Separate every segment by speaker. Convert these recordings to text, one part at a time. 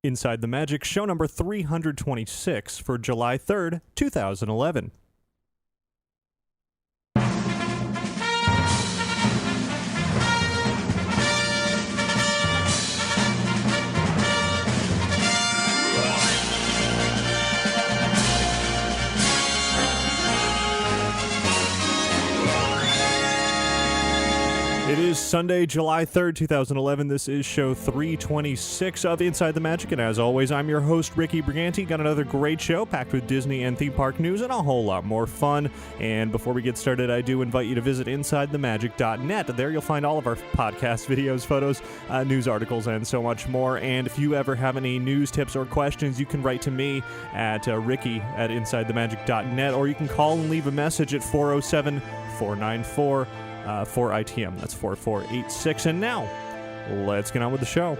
Speaker 1: Inside the Magic, show number 326 for July 3rd, 2011. It is Sunday, July 3rd, 2011. This is show 326 of Inside the Magic, and as always, I'm your host, Ricky Briganti. Got another great show packed with Disney and theme park news and a whole lot more fun. And before we get started, I do invite you to visit InsideTheMagic.net. There you'll find all of our podcasts, videos, photos, news articles, and so much more. And if you ever have any news, tips, or questions, you can write to me at Ricky@InsideTheMagic.net, or you can call and leave a message at 407-494 4ITM. That's 4486. And now, let's get on with the show.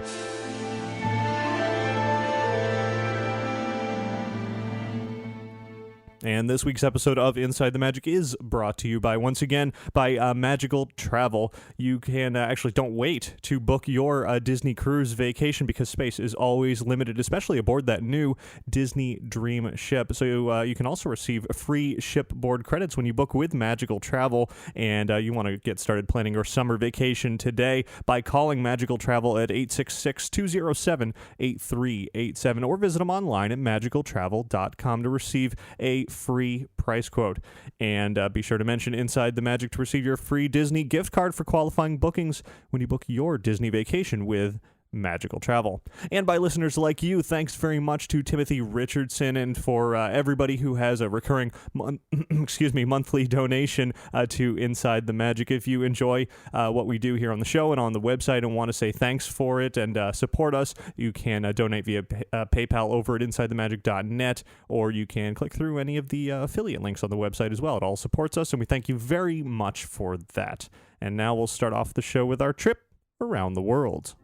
Speaker 1: And this week's episode of Inside the Magic is brought to you by, once again, by Magical Travel. You can actually don't wait to book your Disney cruise vacation because space is always limited, especially aboard that new Disney Dream ship. So you can also receive free shipboard credits when you book with Magical Travel, and you want to get started planning your summer vacation today by calling Magical Travel at 866-207-8387 or visit them online at magicaltravel.com to receive a free price quote. And be sure to mention Inside the Magic to receive your free Disney gift card for qualifying bookings when you book your Disney vacation with Magical Travel. And by listeners like you, thanks very much to Timothy Richardson and for everybody who has a recurring monthly donation to Inside the Magic. If you enjoy what we do here on the show and on the website and want to say thanks for it and support us, you can donate via PayPal over at InsideTheMagic.net, or you can click through any of the affiliate links on the website as well. It all supports us, and we thank you very much for that. And now we'll start off the show with our trip around the world.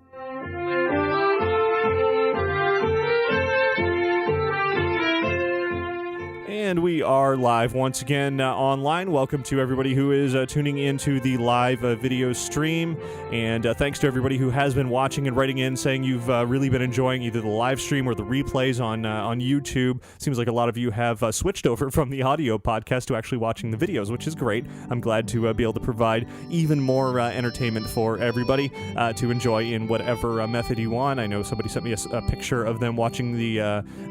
Speaker 1: And we are live once again online. Welcome to everybody who is tuning into the live video stream. And thanks to everybody who has been watching and writing in saying you've really been enjoying either the live stream or the replays on YouTube. Seems like a lot of you have switched over from the audio podcast to actually watching the videos, which is great. I'm glad to be able to provide even more entertainment for everybody to enjoy in whatever method you want. I know somebody sent me a picture of them watching the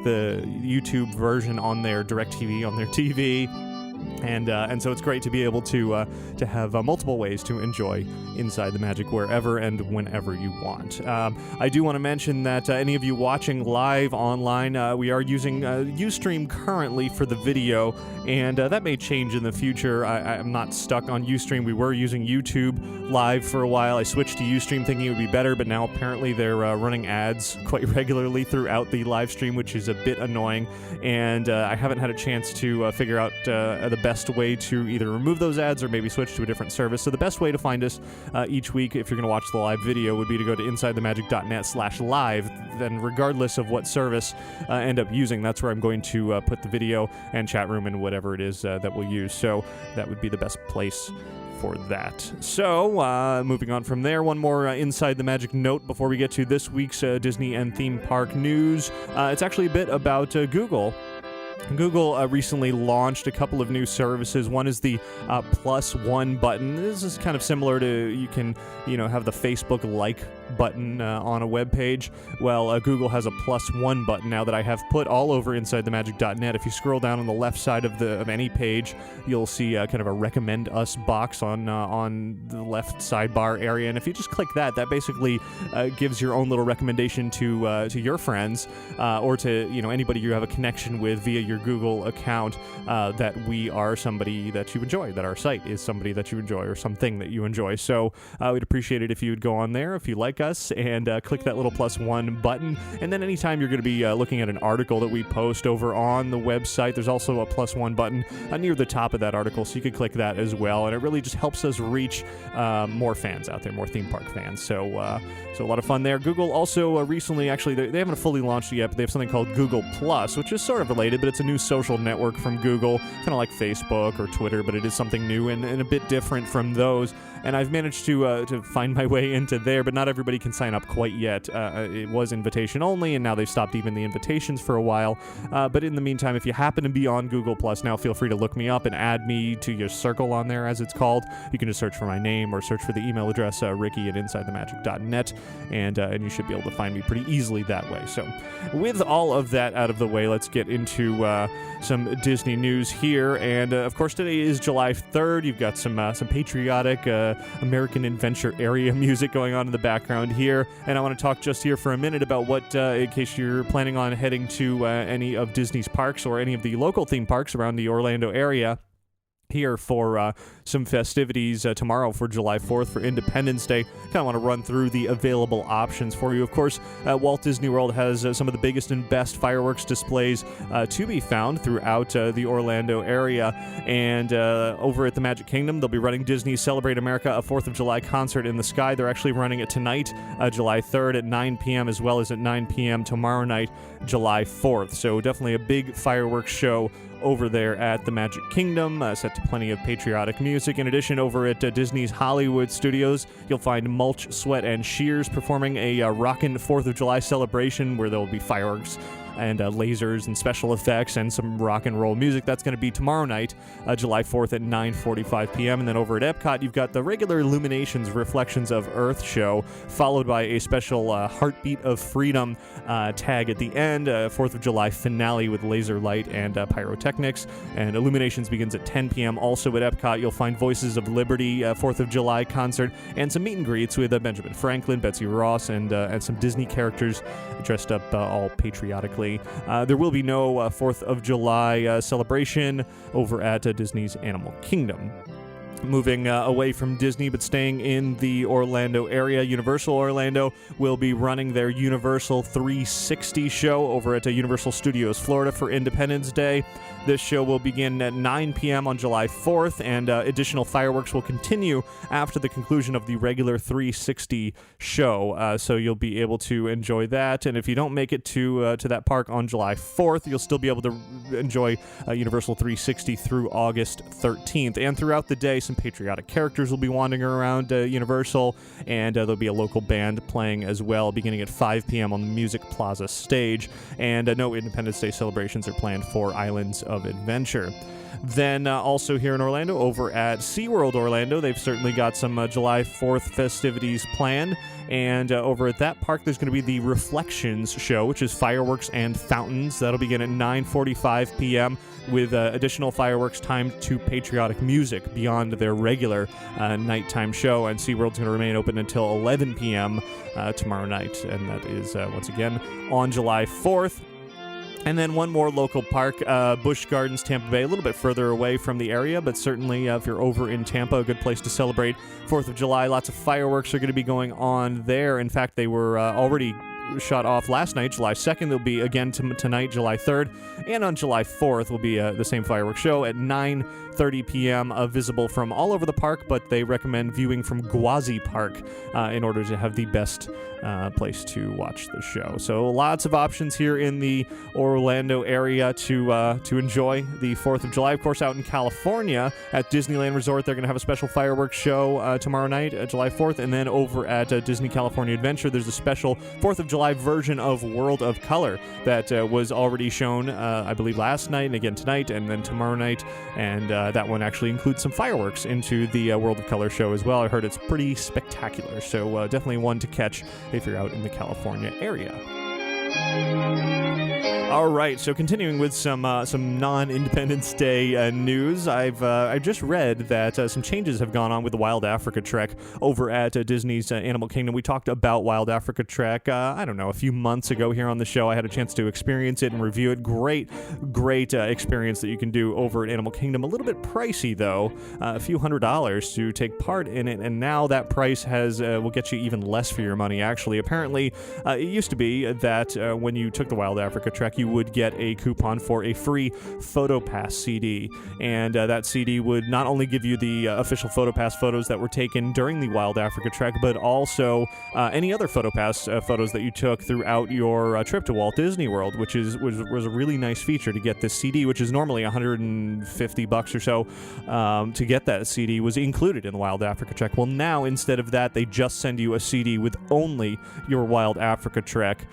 Speaker 1: YouTube version on their DirecTV on their TV, and so it's great to be able to have multiple ways to enjoy Inside the Magic wherever and whenever you want. I do want to mention that any of you watching live online, we are using Ustream currently for the video, and that may change in the future. I'm not stuck on Ustream. We were using YouTube Live for a while. I switched to Ustream thinking it would be better, but now apparently they're running ads quite regularly throughout the live stream, which is a bit annoying, and I haven't had a chance to figure out the best way to either remove those ads or maybe switch to a different service. So the best way to find us each week, if you're going to watch the live video, would be to go to InsideTheMagic.net/live. Then regardless of what service I end up using, that's where I'm going to put the video and chat room and whatever it is that we'll use. So that would be the best place for that. So, moving on from there, one more Inside the Magic note before we get to this week's Disney and theme park news. It's actually a bit about Google. Google recently launched a couple of new services. One is the +1 button. This is kind of similar to, you can, have the Facebook like button on a web page. Well, Google has a +1 button now that I have put all over InsideTheMagic.net. If you scroll down on the left side of any page, you'll see kind of a recommend us box on the left sidebar area. And if you just click that, that basically gives your own little recommendation to your friends or to anybody you have a connection with via your Google account that we are somebody that you enjoy, that our site is somebody that you enjoy or something that you enjoy. So we'd appreciate it if you would go on there if you like us and click that little +1 button. And then anytime you're going to be looking at an article that we post over on the website, there's also a +1 button near the top of that article, so you could click that as well. And it really just helps us reach more fans out there, more theme park fans. So a lot of fun there. Google also recently, actually, they haven't fully launched it yet, but they have something called Google Plus, which is sort of related, but it's a new social network from Google, kind of like Facebook or Twitter, but it is something new and a bit different from those. And I've managed to find my way into there, but not everybody everybody can sign up quite yet. It was invitation only, and now they've stopped even the invitations for a while. But in the meantime, if you happen to be on Google Plus now, feel free to look me up and add me to your circle on there, as it's called. You can just search for my name or search for the email address, ricky@insidethemagic.net, and you should be able to find me pretty easily that way. So with all of that out of the way, let's get into some Disney news here. And of course, today is July 3rd. You've got some patriotic American Adventure area music going on in the background here. And I want to talk just here for a minute about what, in case you're planning on heading to any of Disney's parks or any of the local theme parks around the Orlando area, here for some festivities tomorrow for July 4th for Independence Day. Kind of want to run through the available options for you. Of course, Walt Disney World has some of the biggest and best fireworks displays to be found throughout the Orlando area. And over at the Magic Kingdom, they'll be running Disney's Celebrate America, a 4th of July concert in the sky. They're actually running it tonight, July 3rd at 9 p.m., as well as at 9 p.m. tomorrow night, July 4th. So definitely a big fireworks show over there at the Magic Kingdom, set to plenty of patriotic music. In addition, over at Disney's Hollywood Studios, you'll find Mulch, Sweat, and Shears performing a rockin' 4th of July celebration where there will be fireworks and lasers and special effects and some rock and roll music. That's going to be tomorrow night, July 4th at 9:45 p.m. And then over at Epcot, you've got the regular Illuminations Reflections of Earth show, followed by a special Heartbeat of Freedom tag at the end, 4th of July finale with laser light and pyrotechnics. And Illuminations begins at 10 p.m. Also at Epcot, you'll find Voices of Liberty, 4th of July concert, and some meet and greets with Benjamin Franklin, Betsy Ross, and some Disney characters dressed up all patriotically. There will be no 4th of July celebration over at Disney's Animal Kingdom. Moving away from Disney, but staying in the Orlando area, Universal Orlando will be running their Universal 360 show over at Universal Studios Florida for Independence Day. This show will begin at 9 p.m. on July 4th, and additional fireworks will continue after the conclusion of the regular 360 show. So you'll be able to enjoy that. And if you don't make it to that park on July 4th, you'll still be able to enjoy Universal 360 through August 13th. And throughout the day, some patriotic characters will be wandering around Universal, and there'll be a local band playing as well, beginning at 5 p.m. on the Music Plaza stage. And no Independence Day celebrations are planned for Islands of Adventure. Then also here in Orlando, over at SeaWorld Orlando, they've certainly got some July 4th festivities planned. And over at that park, there's going to be the Reflections show, which is fireworks and fountains. That'll begin at 9:45 p.m. with additional fireworks timed to patriotic music beyond their regular nighttime show. And SeaWorld's going to remain open until 11 p.m. Tomorrow night. And that is, once again, on July 4th. And then one more local park, Busch Gardens, Tampa Bay, a little bit further away from the area, but certainly if you're over in Tampa, a good place to celebrate 4th of July. Lots of fireworks are going to be going on there. In fact, they were already shot off last night, July 2nd. They'll be again tonight, July 3rd. And on July 4th will be the same fireworks show at 9:30 p.m. Visible from all over the park, but they recommend viewing from Gwazi Park in order to have the best place to watch the show. So lots of options here in the Orlando area to enjoy the 4th of July. Of course, out in California at Disneyland Resort, they're going to have a special fireworks show tomorrow night, July 4th. And then over at Disney California Adventure, there's a special 4th of July version of World of Color that was already shown, I believe, last night and again tonight and then tomorrow night. And that one actually includes some fireworks into the World of Color show as well. I heard it's pretty spectacular. So definitely one to catch if you're out in the California area. All right, so continuing with some non-Independence Day news, I just read that some changes have gone on with the Wild Africa Trek over at Disney's Animal Kingdom. We talked about Wild Africa Trek, I don't know, a few months ago here on the show. I had a chance to experience it and review it. Great experience that you can do over at Animal Kingdom. A little bit pricey, though, a few $100s to take part in it, and now that price will get you even less for your money, actually. Apparently, it used to be that when you took the Wild Africa Trek, you would get a coupon for a free PhotoPass CD. And that CD would not only give you the official PhotoPass photos that were taken during the Wild Africa Trek, but also any other PhotoPass photos that you took throughout your trip to Walt Disney World, which was a really nice feature to get this CD, which is normally $150 or so. To get that CD was included in the Wild Africa Trek. Well, now instead of that, they just send you a CD with only your Wild Africa Trek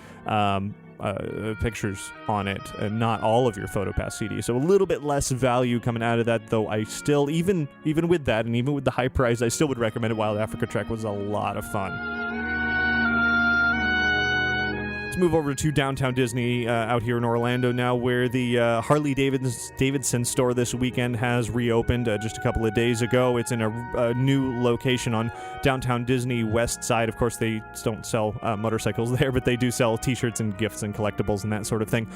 Speaker 1: pictures on it, and not all of your PhotoPass CD. So a little bit less value coming out of that, though I still, even with that, and even with the high price, I still would recommend it. Wild Africa Trek was a lot of fun. Let's move over to downtown Disney out here in Orlando now, where the Harley Davidson store this weekend has reopened just a couple of days ago. It's in a new location on downtown Disney West Side. Of course, they don't sell motorcycles there, but they do sell t-shirts and gifts and collectibles and that sort of thing.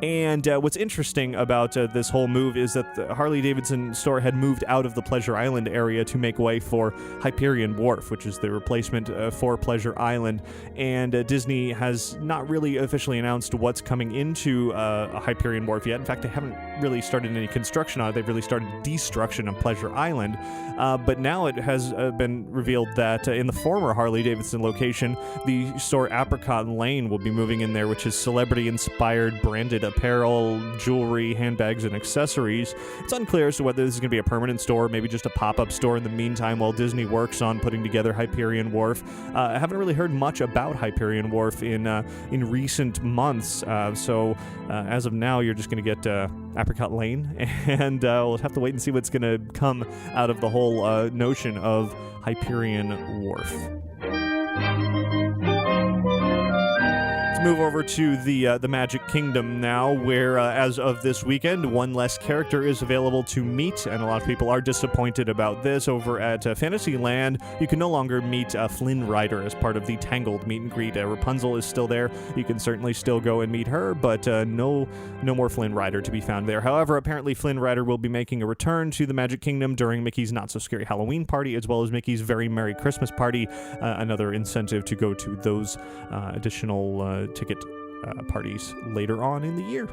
Speaker 1: And what's interesting about this whole move is that the Harley Davidson store had moved out of the Pleasure Island area to make way for Hyperion Wharf, which is the replacement for Pleasure Island. And Disney has not really officially announced what's coming into a Hyperion Wharf yet. In fact, they haven't really started any construction on it. They've really started destruction of Pleasure Island. But now it has been revealed that in the former Harley Davidson location, the store Apricot Lane will be moving in there, which is celebrity-inspired branded apparel, jewelry, handbags, and accessories. It's unclear as to whether this is going to be a permanent store, maybe just a pop-up store in the meantime while Disney works on putting together Hyperion Wharf. I haven't really heard much about Hyperion Wharf in recent months, so as of now, you're just going to get Apricot Lane, and we'll have to wait and see what's going to come out of the whole notion of Hyperion Wharf. Let's move over to the Magic Kingdom now, where as of this weekend, one less character is available to meet, and a lot of people are disappointed about this. Over at Fantasyland, you can no longer meet Flynn Rider as part of the Tangled meet and greet. Rapunzel is still there. You can certainly still go and meet her, but no more Flynn Rider to be found there. However, apparently Flynn Rider will be making a return to the Magic Kingdom during Mickey's Not So Scary Halloween Party, as well as Mickey's Very Merry Christmas Party, another incentive to go to those additional ticket parties later on in the year.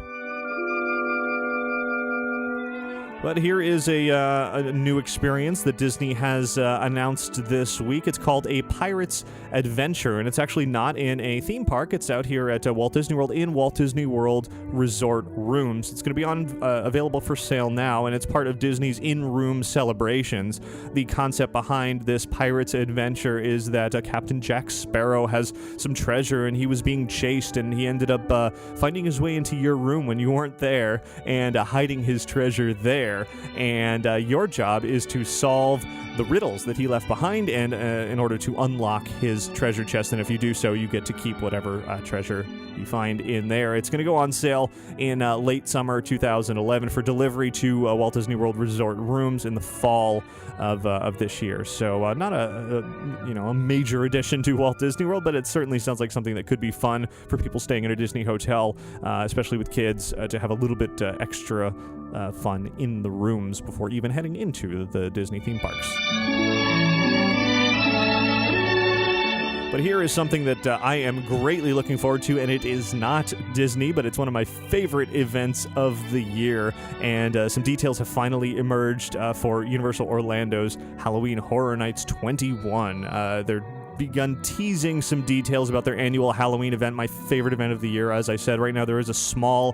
Speaker 1: But here is a new experience that Disney has announced this week. It's called A Pirate's Adventure, and it's actually not in a theme park. It's out here at Walt Disney World in Walt Disney World Resort Rooms. It's going to be available for sale now, and it's part of Disney's in-room celebrations. The concept behind this Pirate's Adventure is that Captain Jack Sparrow has some treasure, and he was being chased, and he ended up finding his way into your room when you weren't there, and hiding his treasure there. And your job is to solve the riddles that he left behind, and in order to unlock his treasure chest. And if you do so, you get to keep whatever treasure you find in there. It's going to go on sale in late summer 2011 for delivery to Walt Disney World Resort Rooms in the fall of this year. So not a major addition to Walt Disney World, but it certainly sounds like something that could be fun for people staying at a Disney hotel, especially with kids, to have a little bit extra fun in the rooms before even heading into the Disney theme parks. But here is something that I am greatly looking forward to, and it is not Disney, but it's one of my favorite events of the year. And some details have finally emerged for Universal Orlando's Halloween Horror Nights 21. They're begun teasing some details about their annual Halloween event, my favorite event of the year. As I said, right now there is a small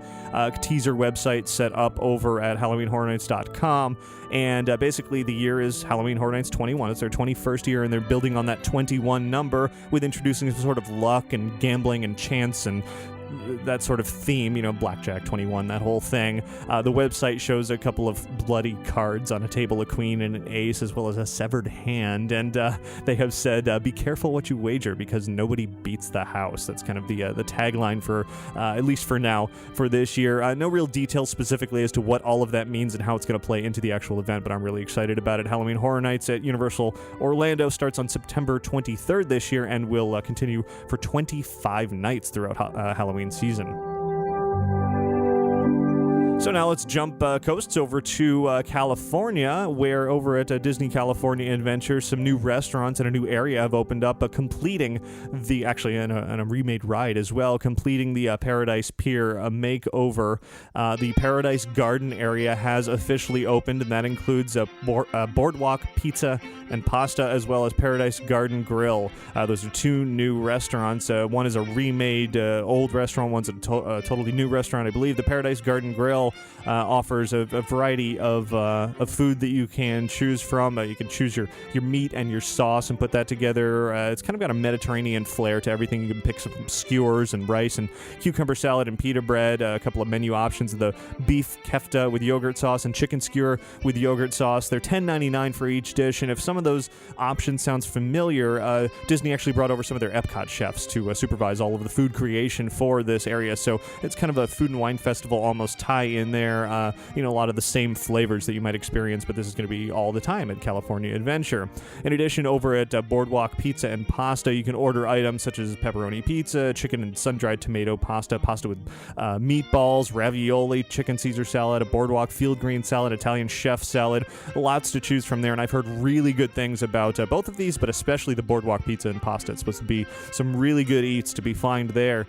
Speaker 1: teaser website set up over at HalloweenHorrorNights.com, and basically the year is Halloween Horror Nights 21. It's their 21st year, and they're building on that 21 number with introducing some sort of luck and gambling and chance and that sort of theme, blackjack 21, that whole thing. The website shows a couple of bloody cards on a table, a queen and an ace, as well as a severed hand, and they have said, be careful what you wager, because nobody beats the house. That's kind of the tagline for, at least for now, for this year. No real details specifically as to what all of that means and how it's going to play into the actual event, but I'm really excited about it. Halloween Horror Nights at Universal Orlando starts on September 23rd this year and will continue for 25 nights throughout Halloween season. So now let's jump coasts over to California, where over at Disney California Adventure, some new restaurants and a new area have opened up, completing the, actually in a remade ride as well, completing the Paradise Pier makeover. The Paradise Garden area has officially opened, and that includes Boardwalk Pizza and Pasta, as well as Paradise Garden Grill. Those are two new restaurants. One is a remade old restaurant, one's a totally new restaurant, I believe. The Paradise Garden Grill offers a variety of food that you can choose from. You can choose your meat and your sauce and put that together. It's kind of got a Mediterranean flair to everything. You can pick some skewers and rice and cucumber salad and pita bread. A couple of menu options: the beef kefta with yogurt sauce and chicken skewer with yogurt sauce. They're $10.99 for each dish, and if some of those options sounds familiar, Disney actually brought over some of their Epcot chefs to supervise all of the food creation for this area. So it's kind of a food and wine festival almost tie in there. A lot of the same flavors that you might experience, but this is going to be all the time at California Adventure. In addition, over at Boardwalk Pizza and Pasta, you can order items such as pepperoni pizza, chicken and sun-dried tomato pasta with meatballs, ravioli, chicken Caesar salad, a Boardwalk field green salad, Italian chef salad. Lots to choose from there, and I've heard really good things about both of these, but especially the Boardwalk Pizza and Pasta. It's supposed to be some really good eats to be found there.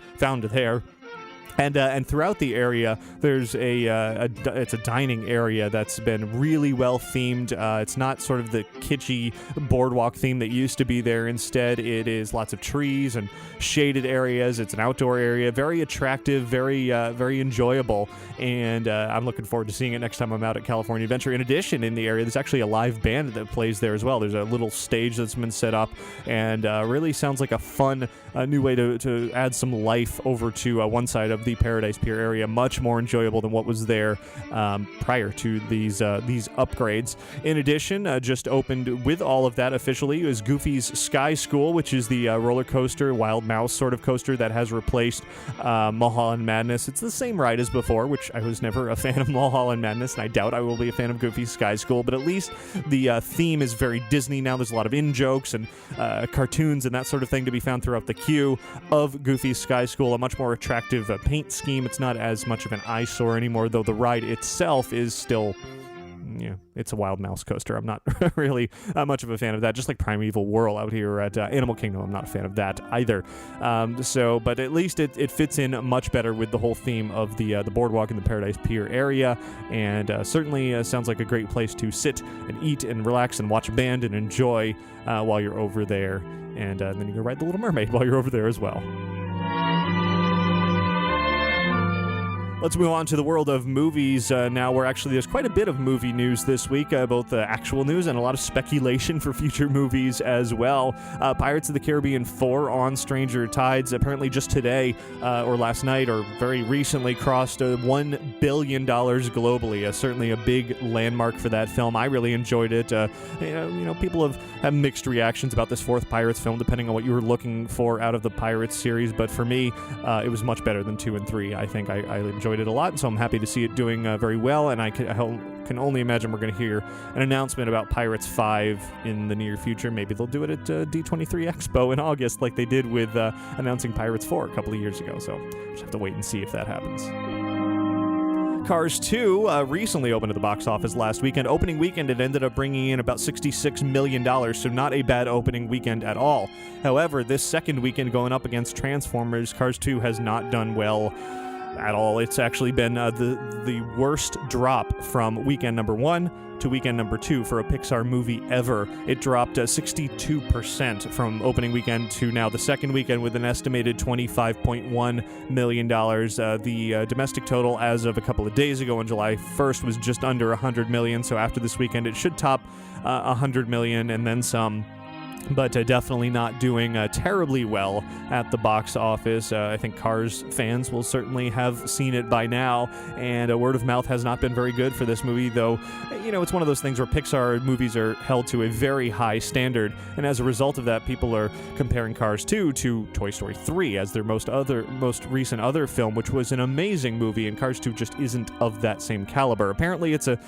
Speaker 1: And throughout the area, there's it's a dining area that's been really well themed. It's not sort of the kitschy boardwalk theme that used to be there. Instead, it is lots of trees and shaded areas. It's an outdoor area, very attractive, very enjoyable, and I'm looking forward to seeing it next time I'm out at California Adventure. In addition, in the area, there's actually a live band that plays there as well. There's a little stage that's been set up, and really sounds like a fun new way to add some life over to one side of the Paradise Pier area. Much more enjoyable than what was there prior to these upgrades. In addition, just opened with all of that officially is Goofy's Sky School, which is the roller coaster, Wild Mouse sort of coaster that has replaced Mulholland Madness. It's the same ride as before, which I was never a fan of Mulholland Madness, and I doubt I will be a fan of Goofy's Sky School, but at least the theme is very Disney now. There's a lot of in-jokes and cartoons and that sort of thing to be found throughout the queue of Goofy's Sky School. A much more attractive paint scheme. It's not as much of an eyesore anymore, though the ride itself is still, it's a Wild Mouse coaster. I'm not really much of a fan of that. Just like Primeval Whirl out here at Animal Kingdom, I'm not a fan of that either. But at least it fits in much better with the whole theme of the boardwalk in the Paradise Pier area, and certainly sounds like a great place to sit and eat and relax and watch a band and enjoy while you're over there. And then you can ride the Little Mermaid while you're over there as well. Let's move on to the world of movies now, where actually there's quite a bit of movie news this week, both actual news and a lot of speculation for future movies as well. Pirates of the Caribbean 4 on Stranger Tides, apparently just today or last night or very recently crossed $1 billion globally. Certainly a big landmark for that film. I really enjoyed it. People have mixed reactions about this fourth Pirates film, depending on what you were looking for out of the Pirates series, but for me, it was much better than 2 and 3. I think I enjoyed it a lot, so I'm happy to see it doing very well, and I can only imagine we're going to hear an announcement about Pirates 5 in the near future. Maybe they'll do it at D23 Expo in August like they did with announcing Pirates 4 a couple of years ago, so we'll just have to wait and see if that happens. Cars 2 recently opened at the box office last weekend. Opening weekend, it ended up bringing in about $66 million, so not a bad opening weekend at all. However, this second weekend going up against Transformers, Cars 2 has not done well at all. It's actually been the worst drop from weekend number 1 to weekend number 2 for a Pixar movie ever. It dropped 62% from opening weekend to now the second weekend, with an estimated $25.1 million. The domestic total as of a couple of days ago on July 1st was just under $100 million, so after this weekend it should top $100 million and then some. But definitely not doing terribly well at the box office. I think Cars fans will certainly have seen it by now, and word of mouth has not been very good for this movie, though, it's one of those things where Pixar movies are held to a very high standard, and as a result of that, people are comparing Cars 2 to Toy Story 3 as their most recent other film, which was an amazing movie, and Cars 2 just isn't of that same caliber. Apparently, it's a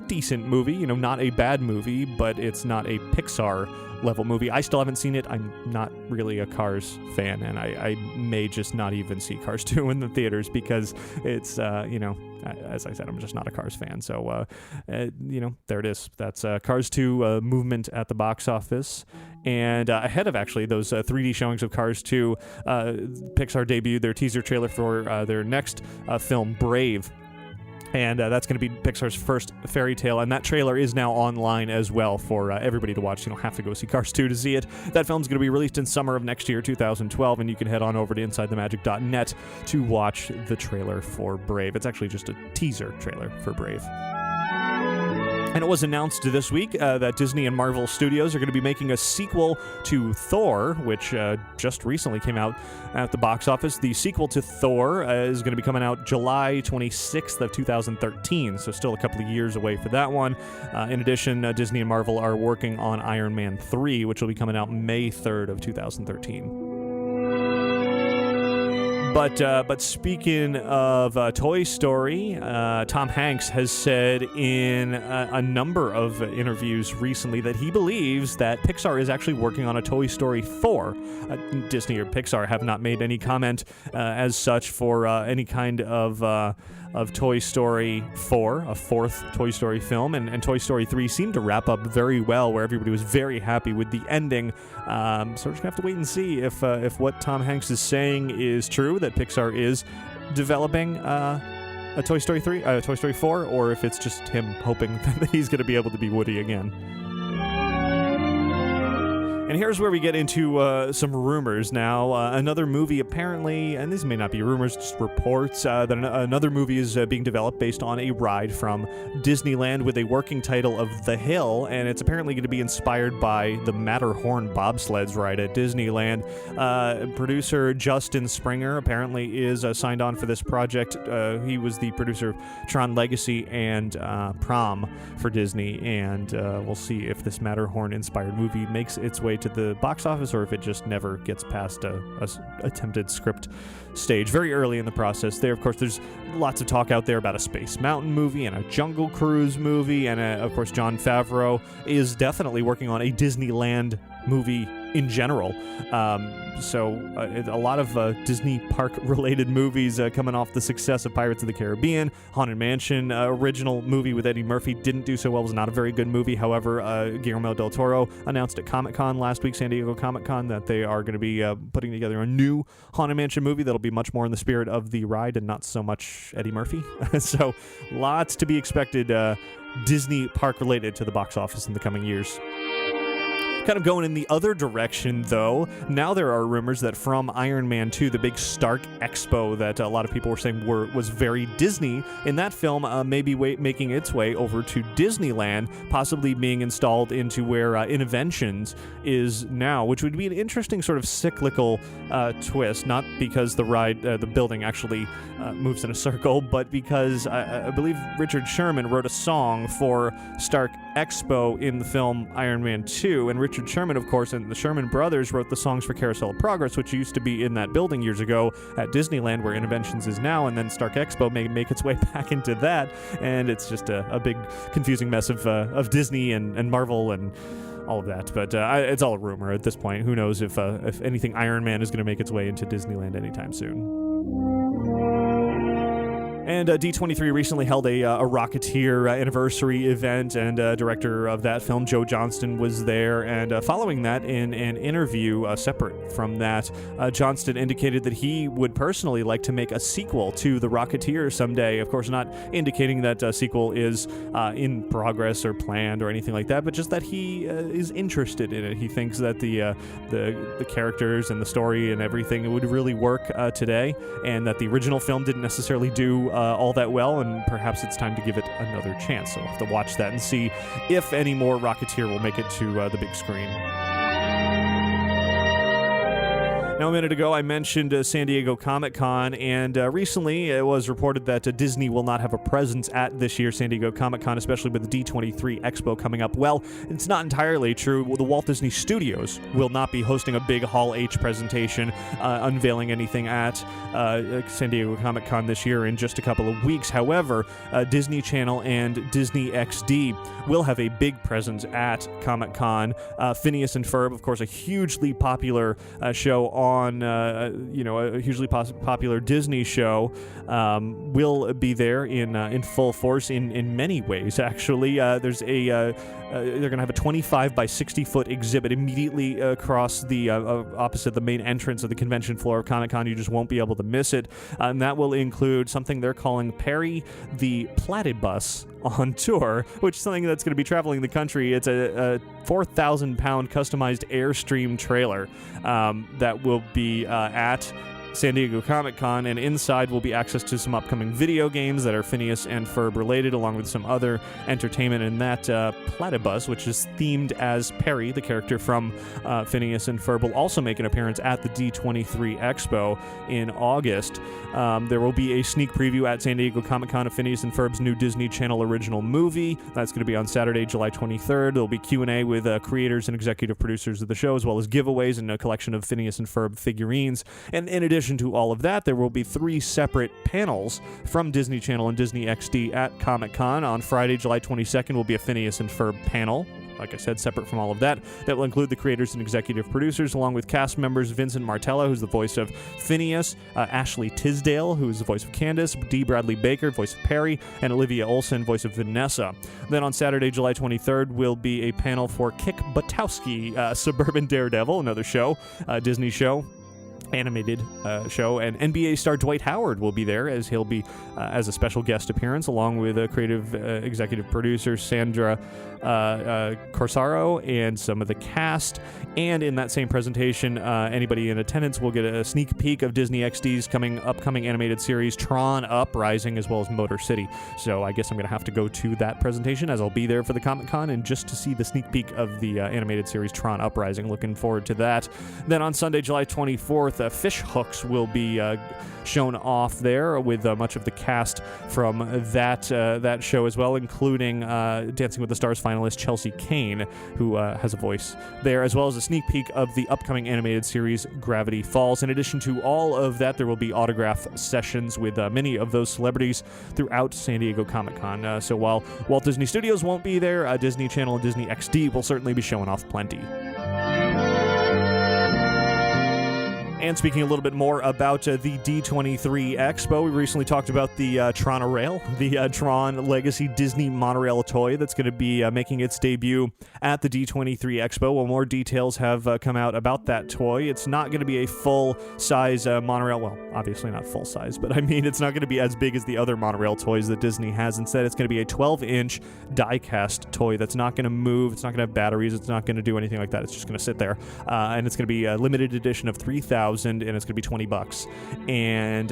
Speaker 1: decent movie, not a bad movie, but it's not a Pixar level movie. movie. I still haven't seen it. I'm not really a Cars fan, and I may just not even see Cars 2 in the theaters because it's, as I said, I'm just not a Cars fan. So, there it is. That's Cars 2 movement at the box office. And ahead of actually those 3D showings of Cars 2, Pixar debuted their teaser trailer for their next film, Brave. And that's going to be Pixar's first fairy tale, and that trailer is now online as well for everybody to watch. You don't have to go see Cars 2 to see it. That film's going to be released in summer of next year, 2012, and you can head on over to InsideTheMagic.net to watch the trailer for Brave. It's actually just a teaser trailer for Brave. And it was announced this week that Disney and Marvel Studios are going to be making a sequel to Thor, which just recently came out at the box office. The sequel to Thor is going to be coming out July 26th of 2013, so still a couple of years away for that one. In addition, Disney and Marvel are working on Iron Man 3, which will be coming out May 3rd of 2013. But speaking of Toy Story, Tom Hanks has said in a number of interviews recently that he believes that Pixar is actually working on a Toy Story 4. Disney or Pixar have not made any comment as such for any kind of Toy Story 4, a fourth Toy Story film, and Toy Story 3 seemed to wrap up very well, where everybody was very happy with the ending. So we're just going to have to wait and see if what Tom Hanks is saying is true, that Pixar is developing a Toy Story 3, Toy Story 4, or if it's just him hoping that he's going to be able to be Woody again. And here's where we get into some rumors now. Another movie apparently, and these may not be rumors, just reports, that another movie is being developed based on a ride from Disneyland with a working title of The Hill, and it's apparently going to be inspired by the Matterhorn bobsleds ride at Disneyland. Producer Justin Springer apparently is signed on for this project. He was the producer of Tron Legacy and Prom for Disney, and we'll see if this Matterhorn-inspired movie makes its way to the box office, or if it just never gets past a attempted script stage very early in the process. There, of course, there's lots of talk out there about a Space Mountain movie and a Jungle Cruise movie, and of course, Jon Favreau is definitely working on a Disneyland movie in general. So a lot of Disney park-related movies coming off the success of Pirates of the Caribbean. Haunted Mansion original movie with Eddie Murphy didn't do so well, was not a very good movie. However, Guillermo del Toro announced at Comic-Con last week, San Diego Comic-Con, that they are going to be putting together a new Haunted Mansion movie that'll be much more in the spirit of the ride and not so much Eddie Murphy. So lots to be expected Disney park-related to the box office in the coming years. Kind of going in the other direction, though, now there are rumors that from Iron Man 2, the big Stark Expo that a lot of people were saying was very Disney, in that film may be making its way over to Disneyland, possibly being installed into where Innoventions is now, which would be an interesting sort of cyclical twist, not because the ride, the building actually moves in a circle, but because I believe Richard Sherman wrote a song for Stark Expo in the film Iron Man 2, and Richard Sherman, of course, and the Sherman brothers wrote the songs for Carousel of Progress, which used to be in that building years ago at Disneyland, where Innoventions is now, and then Stark Expo may make its way back into that, and it's just a big confusing mess of Disney and Marvel and all of that. But it's all a rumor at this point. Who knows if anything Iron Man is going to make its way into Disneyland anytime soon. And D23 recently held a Rocketeer anniversary event, and director of that film, Joe Johnston, was there. And following that, in an interview separate from that, Johnston indicated that he would personally like to make a sequel to The Rocketeer someday. Of course, not indicating that a sequel is in progress or planned or anything like that, but just that he is interested in it. He thinks that the characters and the story and everything would really work today, and that the original film didn't necessarily do all that well, and perhaps it's time to give it another chance. So we'll have to watch that and see if any more Rocketeer will make it to the big screen. Now, a minute ago, I mentioned San Diego Comic-Con, and recently it was reported that Disney will not have a presence at this year's San Diego Comic-Con, especially with the D23 Expo coming up. Well, it's not entirely true. The Walt Disney Studios will not be hosting a big Hall H presentation, unveiling anything at San Diego Comic-Con this year in just a couple of weeks. However, Disney Channel and Disney XD will have a big presence at Comic-Con. Phineas and Ferb, of course, a hugely popular show on, a hugely popular Disney show, will be there in full force in many ways, actually. There's they're going to have a 25 by 60 foot exhibit immediately across the opposite the main entrance of the convention floor of Comic-Con. You just won't be able to miss it. And that will include something they're calling Perry the Platybus on tour, which is something that's going to be traveling the country. It's a 4,000-pound customized Airstream trailer that will be at San Diego Comic-Con, and inside will be access to some upcoming video games that are Phineas and Ferb related, along with some other entertainment. And that Platybus, which is themed as Perry, the character from Phineas and Ferb, will also make an appearance at the D23 Expo in August. There will be a sneak preview at San Diego Comic-Con of Phineas and Ferb's new Disney Channel original movie. That's going to be on Saturday, July 23rd. There'll be Q&A with creators and executive producers of the show, as well as giveaways and a collection of Phineas and Ferb figurines. And in addition to all of that, there will be 3 separate panels from Disney Channel and Disney XD at Comic-Con. On Friday, July 22nd, will be a Phineas and Ferb panel. Like I said, separate from all of that. That will include the creators and executive producers, along with cast members Vincent Martella, who's the voice of Phineas, Ashley Tisdale, who's the voice of Candace, D. Bradley Baker, voice of Perry, and Olivia Olson, voice of Vanessa. Then on Saturday, July 23rd, will be a panel for Kick Buttowski, Suburban Daredevil, another show, Disney show. Animated show, and NBA star Dwight Howard will be there, as he'll be as a special guest appearance, along with creative executive producer Sandra Corsaro and some of the cast. And in that same presentation, anybody in attendance will get a sneak peek of Disney XD's upcoming animated series Tron Uprising, as well as Motor City. So I guess I'm going to have to go to that presentation, as I'll be there for the Comic-Con, and just to see the sneak peek of the animated series Tron Uprising. Looking forward to that. Then on Sunday, July 24th, Fish Hooks will be shown off there, with much of the cast from that show as well, including Dancing with the Stars finalist Chelsea Kane, who has a voice there, as well as a sneak peek of the upcoming animated series Gravity Falls. In addition to all of that, there will be autograph sessions with many of those celebrities throughout San Diego Comic-Con. So while Walt Disney Studios won't be there, Disney Channel and Disney XD will certainly be showing off plenty. And speaking a little bit more about the D23 Expo, we recently talked about the Tron-a-Rail, the Tron Legacy Disney monorail toy that's going to be making its debut at the D23 Expo. Well, more details have come out about that toy. It's not going to be a full-size monorail. Well, obviously not full-size, but I mean, it's not going to be as big as the other monorail toys that Disney has. Instead, it's going to be a 12-inch die-cast toy that's not going to move. It's not going to have batteries. It's not going to do anything like that. It's just going to sit there. And it's going to be a limited edition of 3,000. And it's going to be $20. And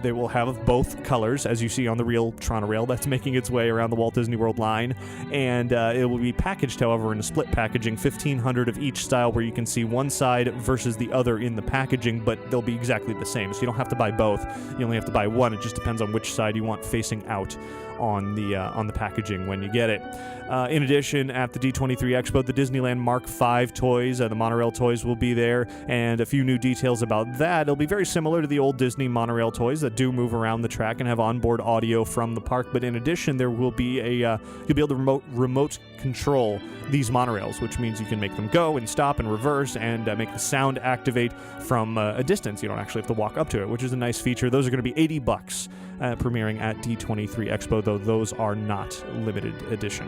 Speaker 1: they will have both colors, as you see on the real Tron-a-Rail that's making its way around the Walt Disney World line. And it will be packaged, however, in a split packaging, 1,500 of each style, where you can see one side versus the other in the packaging, but they'll be exactly the same. So you don't have to buy both. You only have to buy one. It just depends on which side you want facing out on the packaging when you get it. In addition, at the D23 Expo, the Disneyland Mark V toys, the monorail toys, will be there, and a few new details about that. It'll be very similar to the old Disney monorail toys that do move around the track and have onboard audio from the park, but in addition, there will be you'll be able to remote control these monorails, which means you can make them go and stop and reverse and make the sound activate from a distance. You don't actually have to walk up to it, which is a nice feature. Those are going to be $80 premiering at D23 Expo, though those are not limited edition.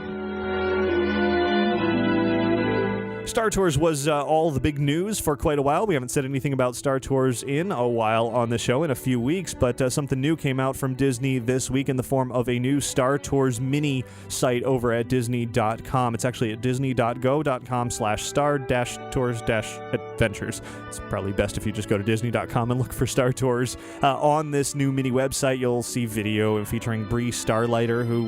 Speaker 1: Star Tours was all the big news for quite a while. We haven't said anything about Star Tours in a while on the show, in a few weeks, but something new came out from Disney this week in the form of a new Star Tours mini site over at Disney.com. It's actually at disney.go.com/star-tours-adventures. It's probably best if you just go to Disney.com and look for Star Tours. On this new mini website, you'll see video featuring Bree Starlighter, who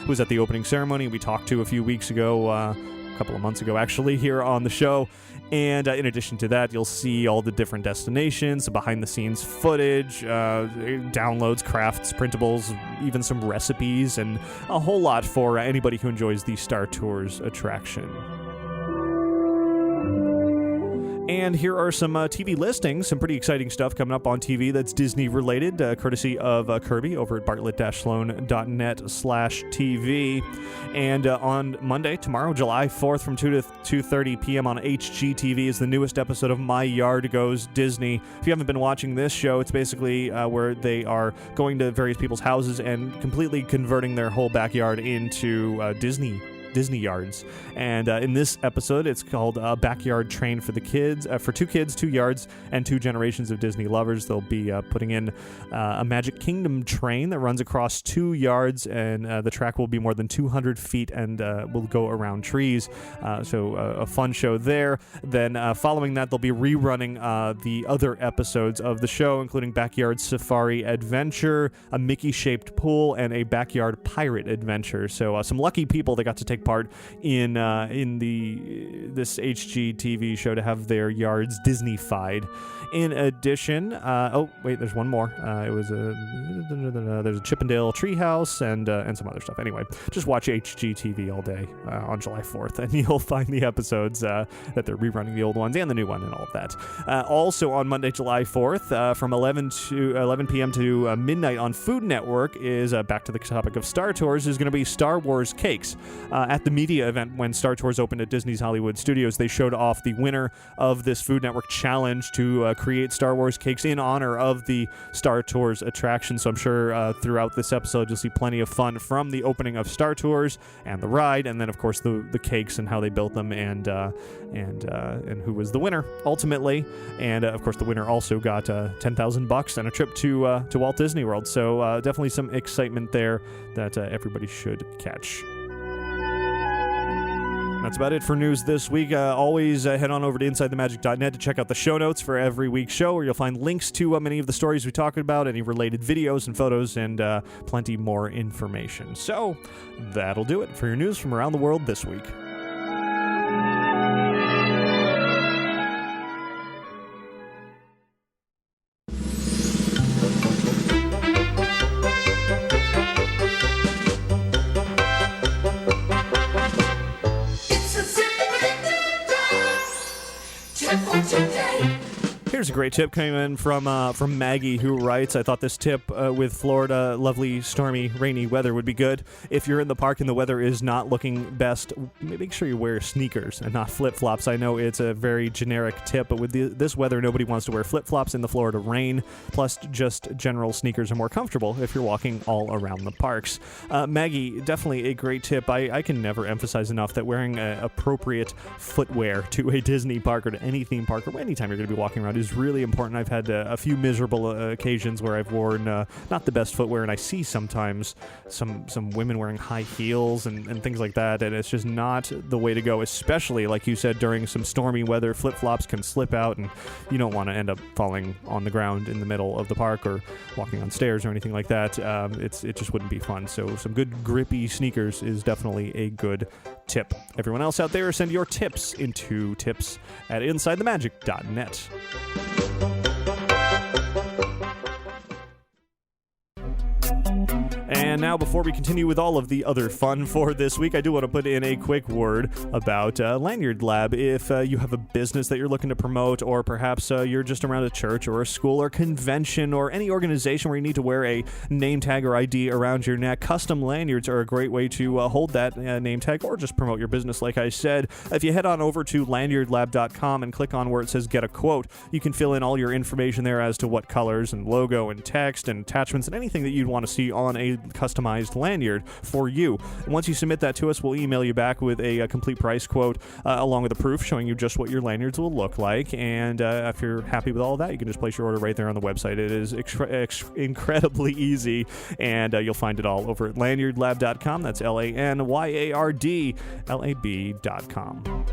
Speaker 1: was at the opening ceremony we talked to a few weeks ago. couple of months ago, actually, here on the show. And in addition to that, you'll see all the different destinations, behind-the-scenes footage, downloads, crafts, printables, even some recipes, and a whole lot for anybody who enjoys the Star Tours attraction. And here are some TV listings, some pretty exciting stuff coming up on TV that's Disney-related, courtesy of Kirby over at bartlett-sloan.net/TV. And on Monday, tomorrow, July 4th, from 2 to 2:30 p.m. on HGTV is the newest episode of My Yard Goes Disney. If you haven't been watching this show, it's basically where they are going to various people's houses and completely converting their whole backyard into Disney yards. And in this episode, it's called Backyard Train for the Kids. For 2 kids, 2 yards, and 2 generations of Disney lovers. They'll be putting in a Magic Kingdom train that runs across 2 yards, and the track will be more than 200 feet and will go around trees. So a fun show there. Then following that, they'll be rerunning the other episodes of the show, including Backyard Safari Adventure, a Mickey-shaped pool, and a Backyard Pirate Adventure. So some lucky people that got to take part in this HGTV show to have their yards Disney-fied. In addition, there's one more. There's a Chippendale treehouse and some other stuff. Anyway, just watch HGTV all day on July 4th, and you'll find the episodes that they're rerunning, the old ones and the new one and all of that. Also on Monday, July 4th, from 11 p.m. to midnight on Food Network is back to the topic of Star Tours, is going to be Star Wars cakes. At the media event when Star Tours opened at Disney's Hollywood Studios, they showed off the winner of this Food Network challenge to create Star Wars cakes in honor of the Star Tours attraction. So I'm sure throughout this episode you'll see plenty of fun from the opening of Star Tours and the ride, and then of course the cakes and how they built them and who was the winner ultimately. And of course the winner also got $10,000 and a trip to Walt Disney World. So definitely some excitement there that everybody should catch. That's about it for news this week. Always head on over to InsideTheMagic.net to check out the show notes for every week's show, where you'll find links to many of the stories we talked about, any related videos and photos, and plenty more information. So that'll do it for your news from around the world this week. Here's a great tip coming in from Maggie, who writes, I thought this tip with Florida, lovely, stormy, rainy weather would be good. If you're in the park and the weather is not looking best, make sure you wear sneakers and not flip-flops. I know it's a very generic tip, but with this weather, nobody wants to wear flip-flops in the Florida rain. Plus, just general sneakers are more comfortable if you're walking all around the parks. Maggie, definitely a great tip. I can never emphasize enough that wearing appropriate footwear to a Disney park or to any theme park or anytime you're going to be walking around is really important. I've had a few miserable occasions where I've worn not the best footwear, and I see sometimes some women wearing high heels and things like that, and it's just not the way to go, especially, like you said, during some stormy weather. Flip-flops can slip out, and you don't want to end up falling on the ground in the middle of the park or walking on stairs or anything like that. It just wouldn't be fun. So some good grippy sneakers is definitely a good tip. Everyone else out there, send your tips into tips@InsideTheMagic.net. And now, before we continue with all of the other fun for this week, I do want to put in a quick word about Lanyard Lab. If you have a business that you're looking to promote, or perhaps you're just around a church or a school or convention or any organization where you need to wear a name tag or ID around your neck, custom lanyards are a great way to hold that name tag or just promote your business, like I said. If you head on over to lanyardlab.com and click on where it says Get a Quote, you can fill in all your information there as to what colors and logo and text and attachments and anything that you'd want to see on a customized lanyard for you. And once you submit that to us, we'll email you back with a complete price quote along with a proof showing you just what your lanyards will look like. And if you're happy with all of that, you can just place your order right there on the website. It is incredibly easy, and you'll find it all over at lanyardlab.com. That's LANYARDLAB.com.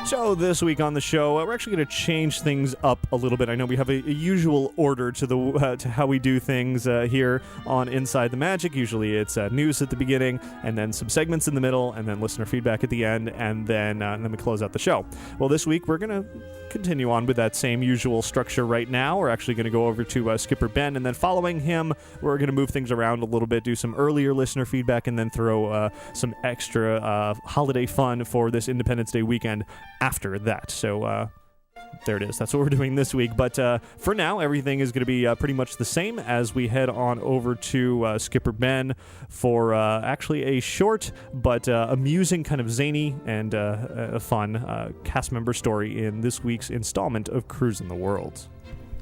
Speaker 1: So this week on the show, we're actually going to change things up a little bit. I know we have a usual order to how we do things here on Inside the Magic. Usually it's news at the beginning, and then some segments in the middle, and then listener feedback at the end, and then we close out the show. Well, this week we're going to continue on with that same usual structure right now. We're actually going to go over to Skipper Ben, and then following him, we're going to move things around a little bit, do some earlier listener feedback, and then throw some extra holiday fun for this Independence Day weekend after that. So there it is. That's what we're doing this week. But for now, everything is going to be pretty much the same as we head on over to Skipper Ben for actually a short but amusing, kind of zany and a fun cast member story in this week's installment of Cruising the World.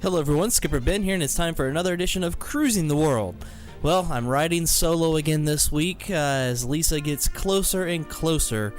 Speaker 2: Hello everyone, Skipper Ben here, and it's time for another edition of Cruising the World. Well, I'm riding solo again this week as Lisa gets closer and closer